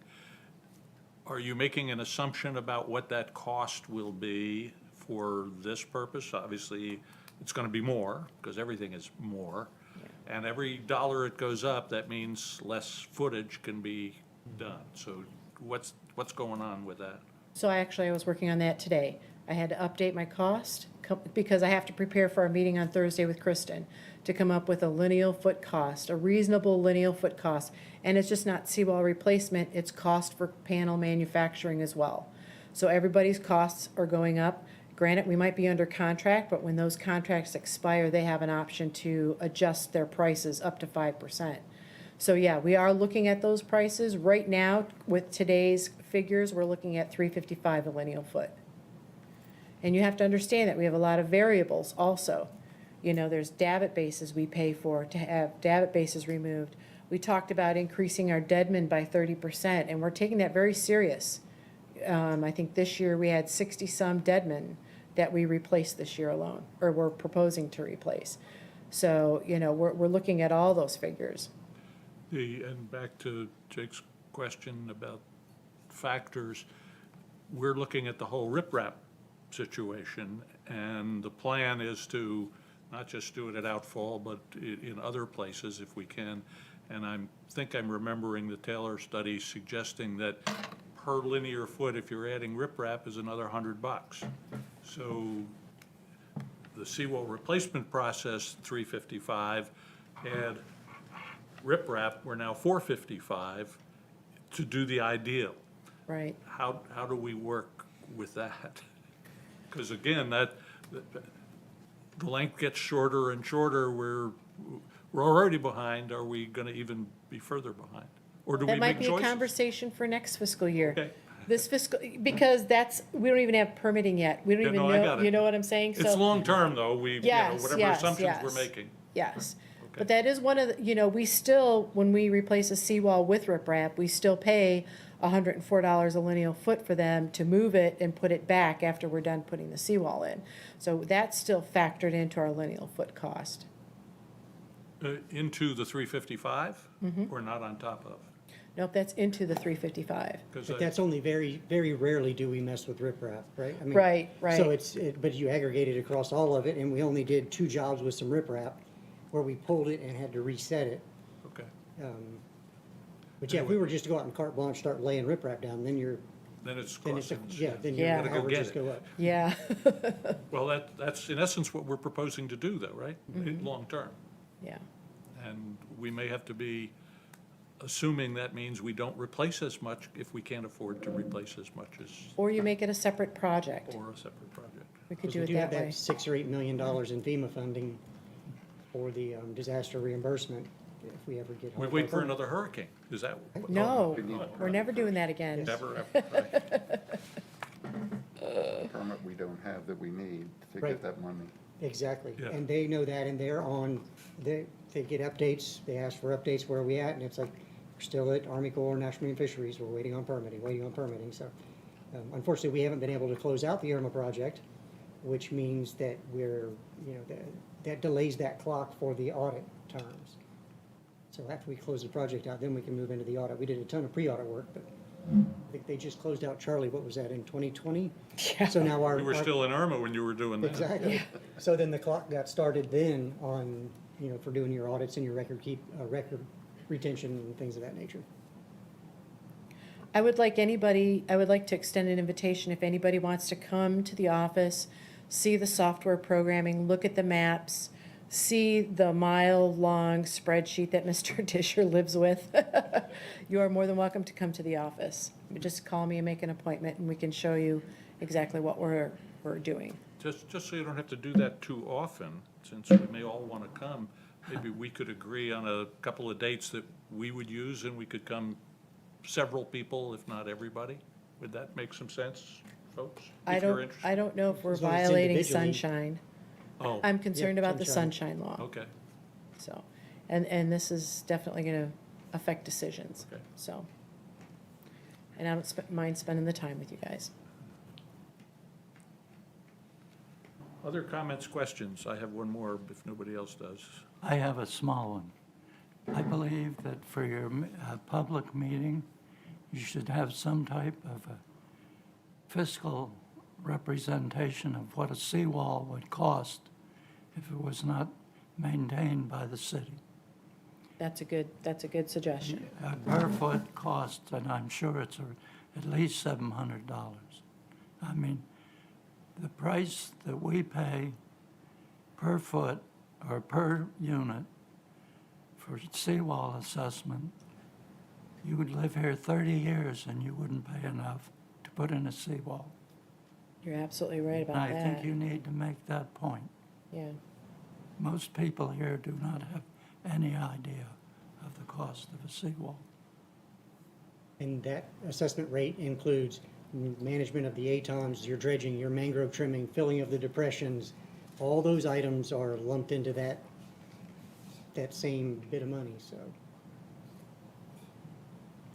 Are you making an assumption about what that cost will be for this purpose? Obviously, it's gonna be more, because everything is more. And every dollar it goes up, that means less footage can be done. So what's going on with that? So I was working on that today. I had to update my cost because I have to prepare for our meeting on Thursday with Kristen to come up with a lineal foot cost, a reasonable lineal foot cost. And it's just not seawall replacement, it's cost for panel manufacturing as well. So everybody's costs are going up. Granted, we might be under contract, but when those contracts expire, they have an option to adjust their prices up to 5%. So yeah, we are looking at those prices. Right now, with today's figures, we're looking at $355 a lineal foot. And you have to understand that we have a lot of variables also. There's davit bases we pay for to have davit bases removed. We talked about increasing our deadman by 30%, and we're taking that very serious. I think this year we had 60-some deadmen that we replaced this year alone, or we're proposing to replace. So, we're looking at all those figures. And back to Jake's question about factors, we're looking at the whole riprap situation, and the plan is to not just do it at Outfall, but in other places if we can. And I'm remembering the Taylor study suggesting that per linear foot, if you're adding riprap, is another $100. So the seawall replacement process, $355, add riprap, we're now $455 to do the ideal. Right. How do we work with that? Because again, the length gets shorter and shorter, we're already behind, are we gonna even be further behind? Or do we That might make be a choices? conversation for next fiscal year. Okay. This fiscal, because we don't even have permitting yet. We don't Yeah, even no, I know, got it. you know what I'm saying? It's So long-term though, Yes, whatever yes, assumptions we're yes. making. Yes. Okay. But that is one of the, we still, when we replace a seawall with riprap, we still pay $104 a lineal foot for them to move it and put it back after we're done putting the seawall in. So that's still factored into our lineal foot cost. Into the 355, Mm-hmm. or not on top of? Nope, that's into the 355. 'Cause But that's only very, very rarely do we mess with riprap, right? I mean, Right, So right. but you aggregate it across all of it, and we only did 2 jobs with some riprap, where we pulled it and had to reset it. Okay, But yeah, if we were just to go out and carte blanche, start laying riprap down, then then it's then it's, crossings. then Yeah. your Gotta go get averages it. go up. Yeah. Well, that's in essence what we're proposing to do though, right? Mm-hmm. Long-term. Yeah. And we may have to be assuming that means we don't replace as much if we can't afford to replace as much as, Or you make it a separate project. or a separate project. We could Because do we it do have that way. that $6 or $8 million in FEMA funding for the disaster reimbursement, if we ever get. We hold wait of for it. another hurricane, is that? No, Oh, we're never doing that again. Never, ever, right. Permit we don't have that we need to Right. get that money. Exactly, Yeah. and they know that, and they're on, they get updates, they ask for updates, where are we at, and it's like, we're still at Army Corps, National Marine Fisheries, we're waiting on permitting, so. Unfortunately, we haven't been able to close out the Irma project, which means that we're, that delays that clock for the audit terms. So after we close the project out, then we can move into the audit. We did a ton of pre-audit work, but I think they just closed out Charlie, what was that, in 2020? So now our. You were our- still in Irma when you were doing that. Exactly. So then the clock got started then on, for doing your audits and your record retention and things of that nature. I would like to extend an invitation if anybody wants to come to the office, see the software programming, look at the maps, see the mile-long spreadsheet that Mr. Disher lives with. You are more than welcome to come to the office. Just call me and make an appointment, and we can show you exactly what we're doing. Just so you don't have to do that too often, since we may all want to come, maybe we could agree on a couple of dates that we would use, and we could come several people, if not everybody. Would that make some sense, folks? I If you're don't interested. know if we're As long as it's violating individually. sunshine. Oh, I'm concerned Yeah, about the sunshine. sunshine law, okay, so, and this is definitely gonna affect decisions, okay. so. And I don't mind spending the time with you guys. Other comments, questions? I have one more if nobody else does. I have a small one. I believe that for your public meeting, you should have some type of a fiscal representation of what a seawall would cost if it was not maintained by the city. That's a good suggestion. A per foot cost, and I'm sure it's at least $700. I mean, the price that we pay per foot or per unit for seawall assessment, you would live here 30 years and you wouldn't pay enough to put in a seawall. You're absolutely right And about I think that. you need to make that point. Yeah, Most people here do not have any idea of the cost of a seawall. And that assessment rate includes management of the ATOMs, your dredging, your mangrove trimming, filling of the depressions. All those items are lumped into that same bit of money, so.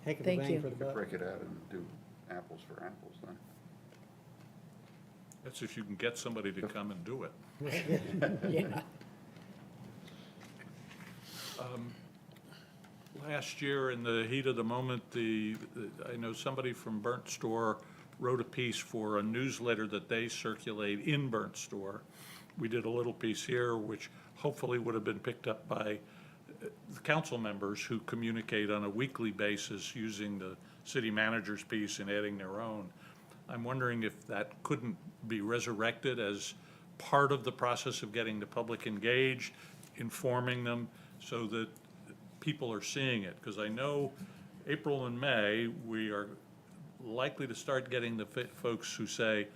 Heck of a Thank bang you. for the Could buck. break it out and do apples for apples then. That's if you can get somebody to come and do it. yeah. Last year, in the heat of the moment, I know somebody from Burnt Store wrote a piece for a newsletter that they circulate in Burnt Store. We did a little piece here, which hopefully would have been picked up by the council members who communicate on a weekly basis using the city manager's piece and adding their own. I'm wondering if that couldn't be resurrected as part of the process of getting the public engaged, informing them, so that people are seeing it. Because I know April and May, we are likely to start getting the folks who say,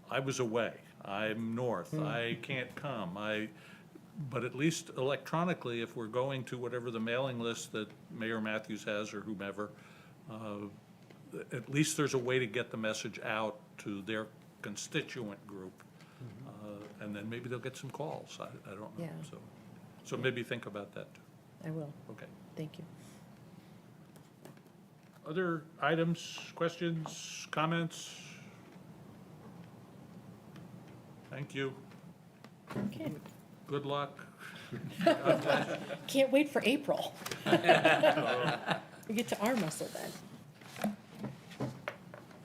I was away, I'm north, I can't come, but at least electronically, if we're going to whatever the mailing list that Mayor Matthews has or whomever, at least there's a way to get the message out to their constituent group. And then maybe they'll get some calls, I don't know. Yeah. So maybe think about that too. I will, Okay. thank you. Other items, questions, comments? Thank you. Okay, Good luck. can't wait for April. We get to arm wrestle then.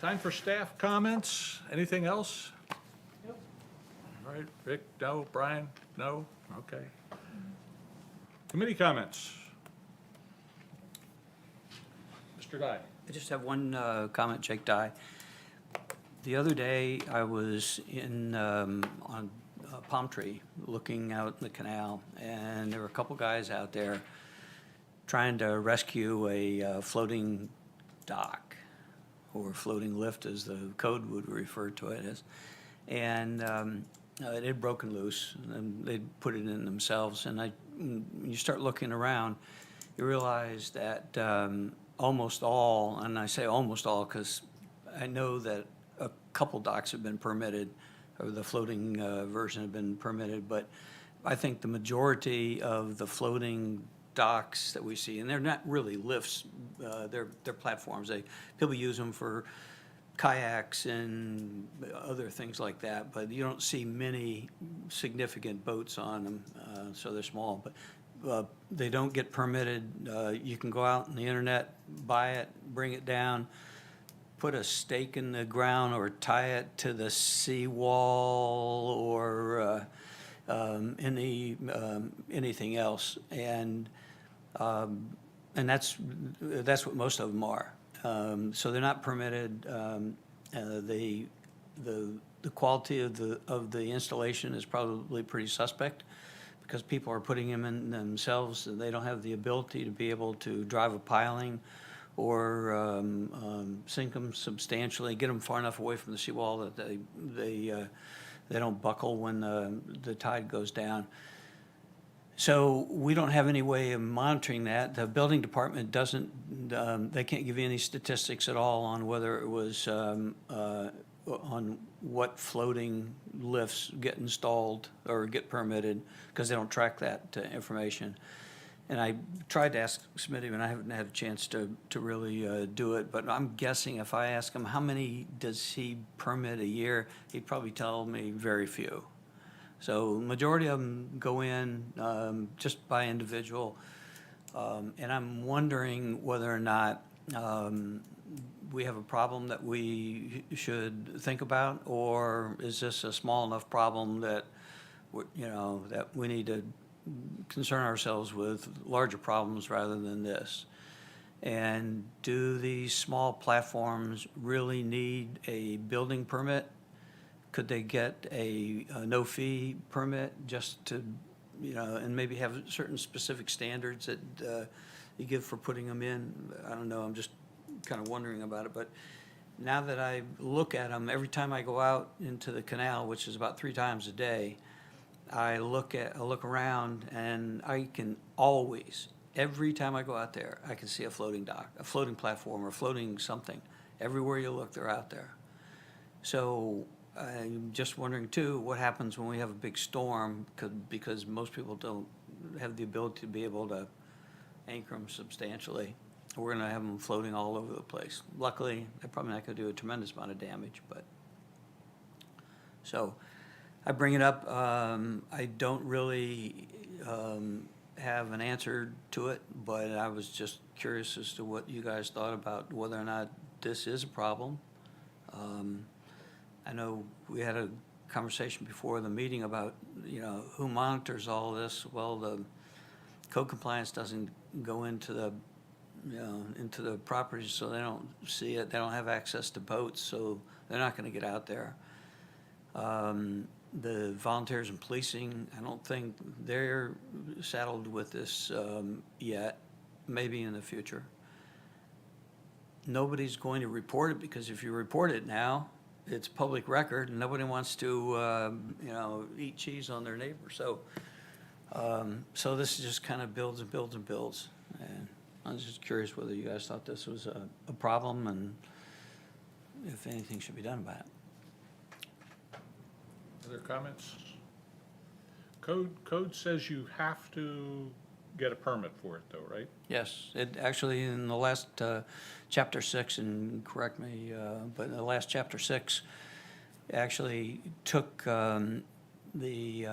Time for staff comments. Anything else? Nope. All right, Rick, no, Brian, no? Okay. Committee comments. Mr. Dye. I just have one comment, Jake Dye. The other day, I was on Palm Tree, looking out in the canal, and there were a couple guys out there trying to rescue a floating dock, or floating lift, as the code would refer to it as. And it had broken loose, and they'd put it in themselves. And when you start looking around, you realize that almost all, and I say almost all because I know that a couple docks have been permitted, or the floating version have been permitted, but I think the majority of the floating docks that we see, and they're not really lifts, they're platforms. People use them for kayaks and other things like that, but you don't see many significant boats on them, so they're small. But they don't get permitted. You can go out on the internet, buy it, bring it down. put a stake in the ground or tie it to the seawall or anything else. And that's what most of them are. So they're not permitted. The quality of the installation is probably pretty suspect because people are putting them in themselves and they don't have the ability to be able to drive a piling or sink them substantially, get them far enough away from the seawall that they don't buckle when the tide goes down. So we don't have any way of monitoring that. The building department doesn't, they can't give you any statistics at all on whether it was, on what floating lifts get installed or get permitted, because they don't track that information. And I tried to ask Smitty, and I haven't had a chance to really do it, but I'm guessing if I ask him, how many does he permit a year, he'd probably tell me very few. So majority of them go in just by individual. And I'm wondering whether or not we have a problem that we should think about, or is this a small enough problem that, that we need to concern ourselves with larger problems rather than this? And do these small platforms really need a building permit? Could they get a no-fee permit just to, and maybe have certain specific standards that you give for putting them in? I don't know, I'm just kind of wondering about it. But now that I look at them, every time I go out into the canal, which is about 3 times a day, I look around, and I can always, every time I go out there, I can see a floating dock, a floating platform, or floating something. Everywhere you look, they're out there. So I'm just wondering too, what happens when we have a big storm, because most people don't have the ability to be able to anchor them substantially. We're gonna have them floating all over the place. Luckily, they're probably not gonna do a tremendous amount of damage, but. So, I bring it up, I don't really have an answer to it, but I was just curious as to what you guys thought about whether or not this is a problem. I know we had a conversation before the meeting about, who monitors all this. Well, the code compliance doesn't go into the, into the properties, so they don't see it. They don't have access to boats, so they're not gonna get out there. The volunteers and policing, I don't think they're saddled with this yet, maybe in the future. Nobody's going to report it, because if you report it now, it's public record, and nobody wants to, eat cheese on their neighbor. So, so this just kind of builds and builds and builds. And I was just curious whether you guys thought this was a problem, and if anything should be done about it. Other comments? Code says you have to get a permit for it though, right? Yes, it actually, in the last chapter 6, and correct me, but in the last chapter 6, actually took the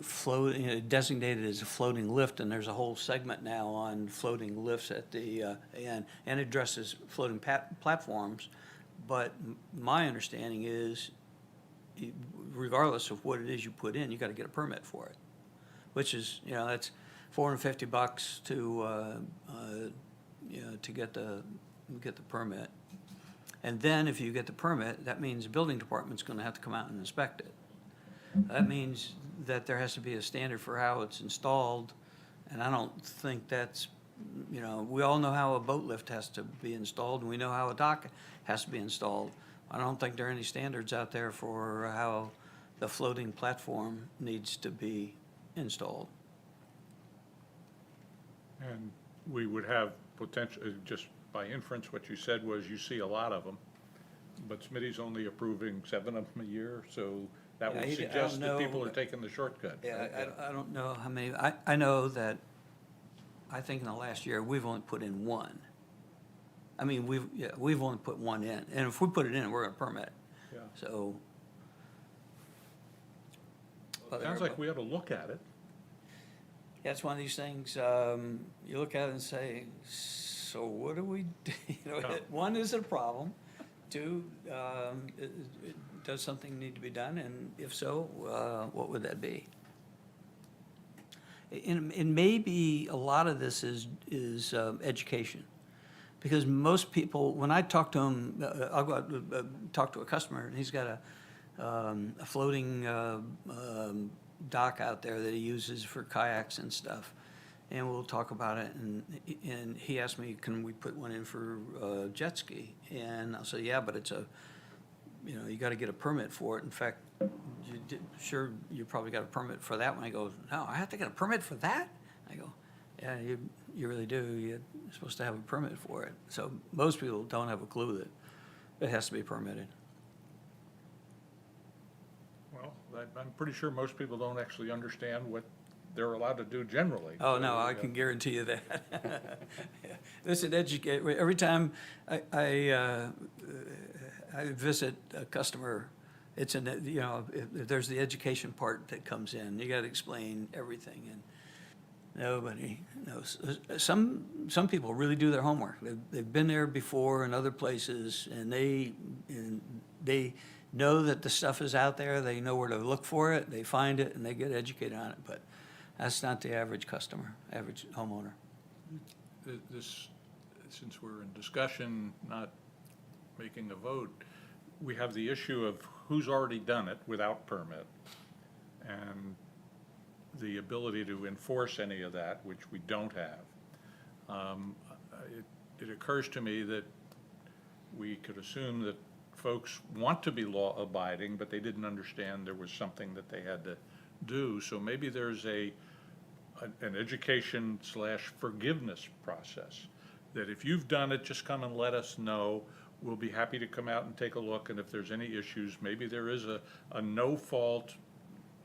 float, designated as a floating lift, and there's a whole segment now on floating lifts at the end, and addresses floating platforms. But my understanding is, regardless of what it is you put in, you got to get a permit for it, which is, that's $450 to get the permit. And then if you get the permit, that means the building department's going to have to come out and inspect it. That means that there has to be a standard for how it's installed, and I don't think that's, we all know how a boat lift has to be installed, and we know how a dock has to be installed. I don't think there are any standards out there for how the floating platform needs to be installed. And we would have potential, just by inference, what you said was you see a lot of them, but Smitty's only approving 7 of them a year, so that Yeah, would I suggest don't that people know. are taking the shortcut. Yeah, I don't know how many, I know that, I think in the last year, we've only put in 1. I mean, we've only put 1 in, and if we put it in, we're gonna permit, Yeah. so. Sounds like we ought to look at it. Yeah, it's one of these things, you look at it and say, so what do we, do? Yeah. 1, is it a problem? Two, does something need to be done, and if so, what would that be? And maybe a lot of this is education. Because most people, when I talk to them, I'll go out and talk to a customer, and he's got a floating dock out there that he uses for kayaks and stuff. And we'll talk about it, and he asked me, can we put one in for jet ski? And I'll say, yeah, but it's you gotta get a permit for it. In fact, sure, you probably got a permit for that one. I go, no, I have to get a permit for that? I go, yeah, you really do. You're supposed to have a permit for it. So most people don't have a clue that it has to be permitted. Well, I'm pretty sure most people don't actually understand what they're allowed to do generally. Oh, no, So, I can guarantee you that. Listen, every time I visit a customer, it's if there's the education part that comes in. You gotta explain everything, and nobody knows. Some people really do their homework. They've been there before in other places, and they know that the stuff is out there. They know where to look for it. They find it, and they get educated on it. But that's not the average customer, average homeowner. Since we're in discussion, not making a vote, we have the issue of who's already done it without permit, and the ability to enforce any of that, which we don't have. It occurs to me that we could assume that folks want to be law-abiding, but they didn't understand there was something that they had to do. So maybe there's an education/forgiveness process, that if you've done it, just come and let us know. We'll be happy to come out and take a look, and if there's any issues, maybe there is a no-fault,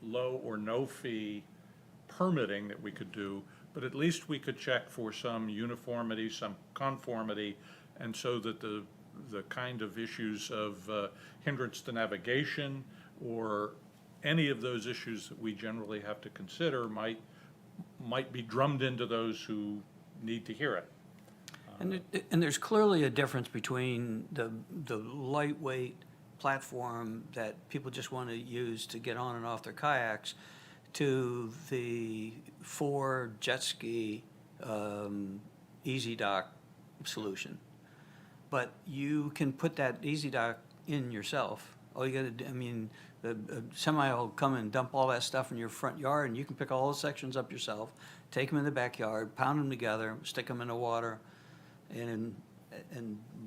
low or no-fee permitting that we could do, but at least we could check for some uniformity, some conformity, and so that the kind of issues of hindrance to navigation or any of those issues that we generally have to consider might be drummed into those who need to hear it. And there's clearly a difference between the lightweight platform that people just want to use to get on and off their kayaks to the 4 jet ski Easy Dock solution. But you can put that Easy Dock in yourself. All you gotta do, the semi will come and dump all that stuff in your front yard, and you can pick all the sections up yourself, take them in the backyard, pound them together, stick them in the water, and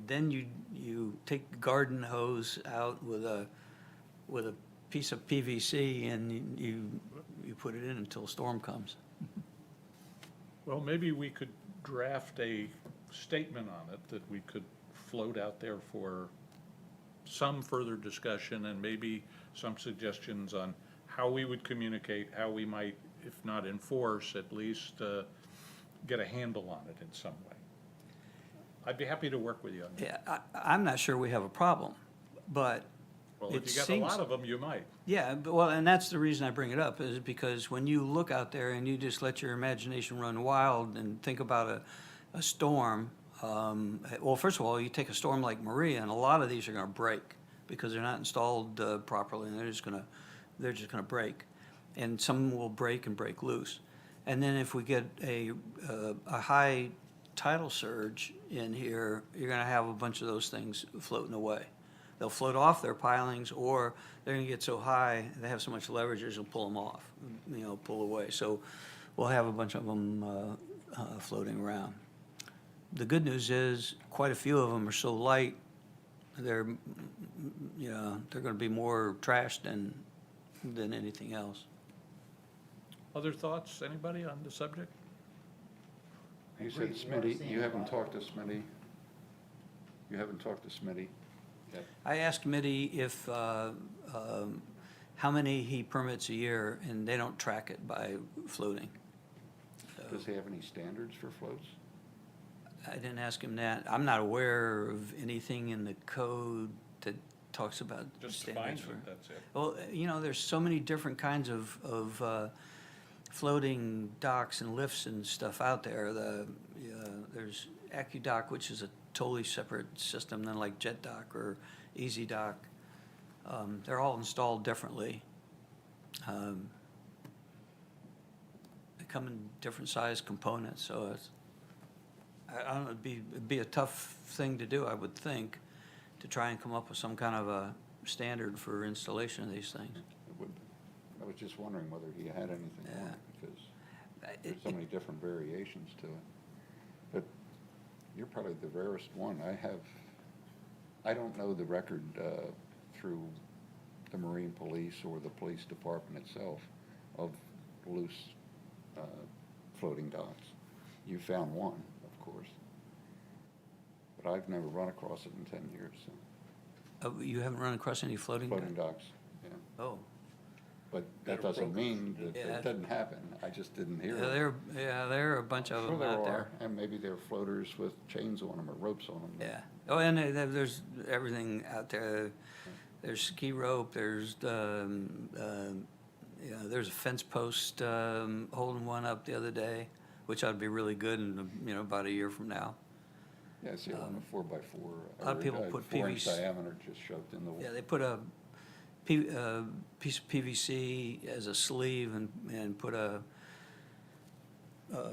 then you take the garden hose out with a piece of PVC, and you put it in until a storm comes. Well, maybe we could draft a statement on it that we could float out there for some further discussion, and maybe some suggestions on how we would communicate, how we might, if not enforce, at least get a handle on it in some way. I'd be happy to work with you on that. Yeah, I'm not sure we have a problem, but Well, it if you got a seems- lot of them, you might. yeah, well, and that's the reason I bring it up, is because when you look out there and you just let your imagination run wild and think about a storm, well, first of all, you take a storm like Maria, and a lot of these are gonna break because they're not installed properly, and they're just gonna break. And some will break and break loose. And then if we get a high tidal surge in here, you're gonna have a bunch of those things floating away. They'll float off their pilings, or they're gonna get so high, they have so much leverage, it'll pull them off, pull away. So we'll have a bunch of them floating around. The good news is, quite a few of them are so light, they're gonna be more trash than anything else. Other thoughts, anybody on the subject? You Agree. said We are Smitty, seeing you a haven't lot. talked to Smitty? You haven't talked to Smitty yet? I asked Mitty if, how many he permits a year, and they don't track it by floating. So Does he have any standards for floats? I didn't ask him that. I'm not aware of anything in the code that talks about Just standards defines for. it, that's it. Well, there's so many different kinds of floating docks and lifts and stuff out there. There's AccuDock, which is a totally separate system than like JetDock or EasyDock. They're all installed differently. They come in different size components, so it's, I don't know, it'd be a tough thing to do, I would think, to try and come up with some kind of a standard for installation of these things. It would be. I was just wondering whether he had anything on Yeah. it, because there's so many different variations to it. But you're probably the rarest one. I don't know the record through the Marine Police or the police department itself of loose floating docks. You found one, of course. But I've never run across it in 10 years, so. You haven't run across any floating? Floating docks, yeah. Oh, But that doesn't mean that Yeah. it doesn't happen. I just didn't hear yeah, it. there are a bunch of Sure them there out are, there. and maybe they're floaters with chains on them or ropes on them. Yeah. Oh, and there's everything out there. There's ski rope, there's, there's a fence post holding one up the other day, which ought to be really good in, about a year from now. Yeah, I see it on a 4x4. a lot of people put 4-inch PVC diameter just shoved in the wall. Yeah, they put a piece of PVC as a sleeve and put a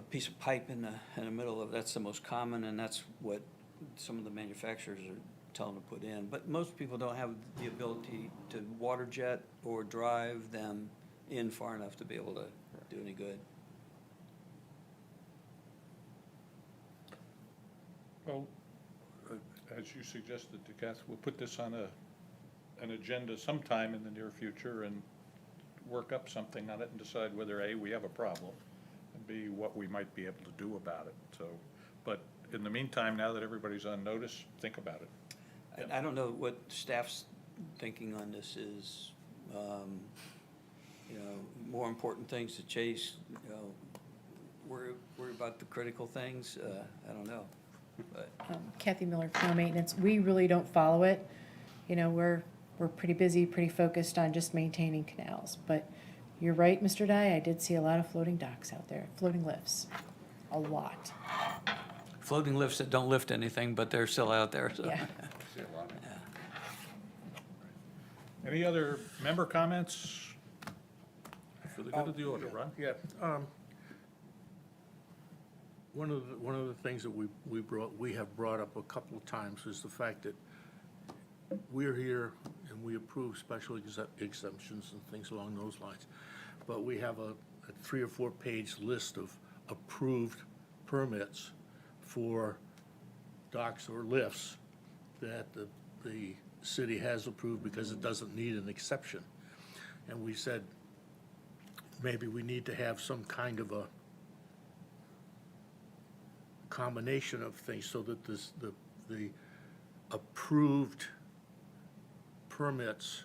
piece of pipe in the middle of, that's the most common, and that's what some of the manufacturers are telling to put in. But most people don't have the ability to water jet or drive them in far enough to be able to do any good. Well, as you suggested to Kath, we'll put this on an agenda sometime in the near future and work up something on it and decide whether A, we have a problem, and B, what we might be able to do about it. So, but in the meantime, now that everybody's on notice, think about it. I don't know what staff's thinking on this is, more important things to chase, worry about the critical things, I don't know, but. Kathy Miller, Canal Maintenance, we really don't follow it. We're pretty busy, pretty focused on just maintaining canals. But you're right, Mr. Dye, I did see a lot of floating docks out there, floating lifts, a lot. Floating lifts that don't lift anything, but they're still out there, so. Yeah. See a lot of it. Any other member comments? For the good of the order, Ron? Yeah, one of the things that we have brought up a couple of times is the fact that we're here and we approve special exemptions and things along those lines. But we have a 3 or 4 page list of approved permits for docks or lifts that the city has approved because it doesn't need an exception. And we said, maybe we need to have some kind of a combination of things so that the approved permits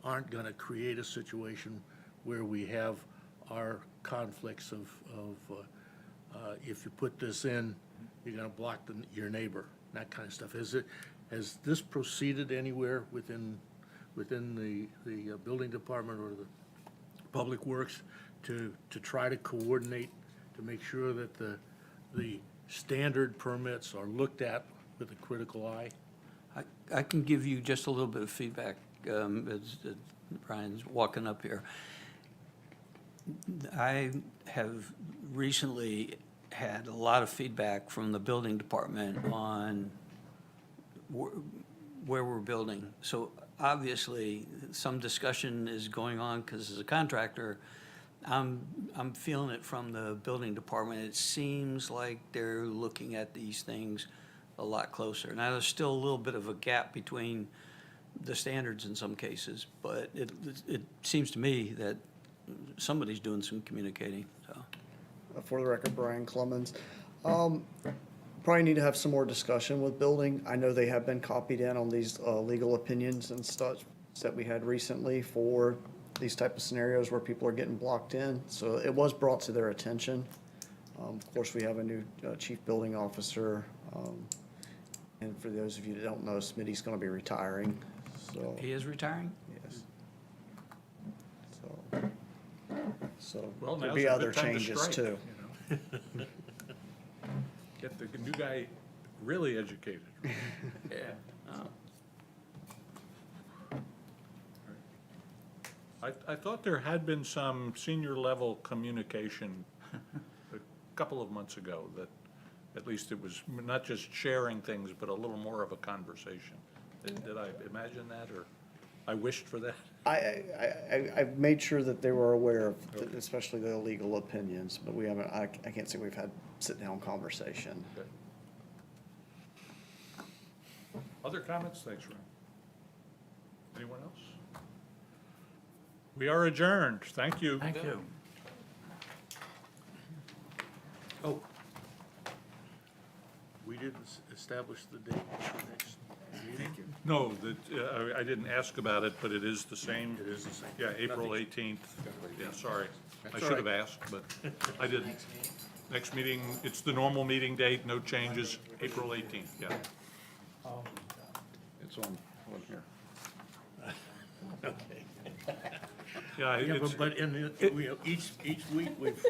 aren't gonna create a situation where we have our conflicts of if you put this in, you're gonna block your neighbor, that kind of stuff. Has this proceeded anywhere within the building department or the Public Works to try to coordinate, to make sure that the standard permits are looked at with a critical eye? I can give you just a little bit of feedback as Brian's walking up here. I have recently had a lot of feedback from the building department on where we're building. So obviously, some discussion is going on, because as a contractor, I'm feeling it from the building department. It seems like they're looking at these things a lot closer. Now, there's still a little bit of a gap between the standards in some cases, but it seems to me that somebody's doing some communicating, so. For the record, Brian Clemens. Probably need to have some more discussion with building. I know they have been copied in on these legal opinions and stuff that we had recently for these type of scenarios where people are getting blocked in. So it was brought to their attention. Of course, we have a new chief building officer. And for those of you that don't know, Smitty's going to be retiring. So He is retiring? yes. So Well, there'll now's be a other good time to changes strike, too. you know. Get the new guy really educated. Yeah. I thought there had been some senior level communication a couple of months ago, that at least it was not just sharing things, but a little more of a conversation. Did I imagine that, or I wished for that? I've made sure that they were aware of, especially the legal opinions, but we haven't, I can't say we've had sit-down conversation. Okay. Other comments? Thanks, Ron. Anyone else? We are adjourned. Thank you. Thank you. Oh. We didn't establish the date for next meeting? No, I didn't ask about it, but it is the same. It is the same. Yeah, April 18th. Yeah, sorry. I That's should all have right. asked, but I didn't. Next meeting, it's the normal meeting date, no changes, April 18th, yeah. It's on here. Okay. Yeah, Yeah, it's, but in, each week we've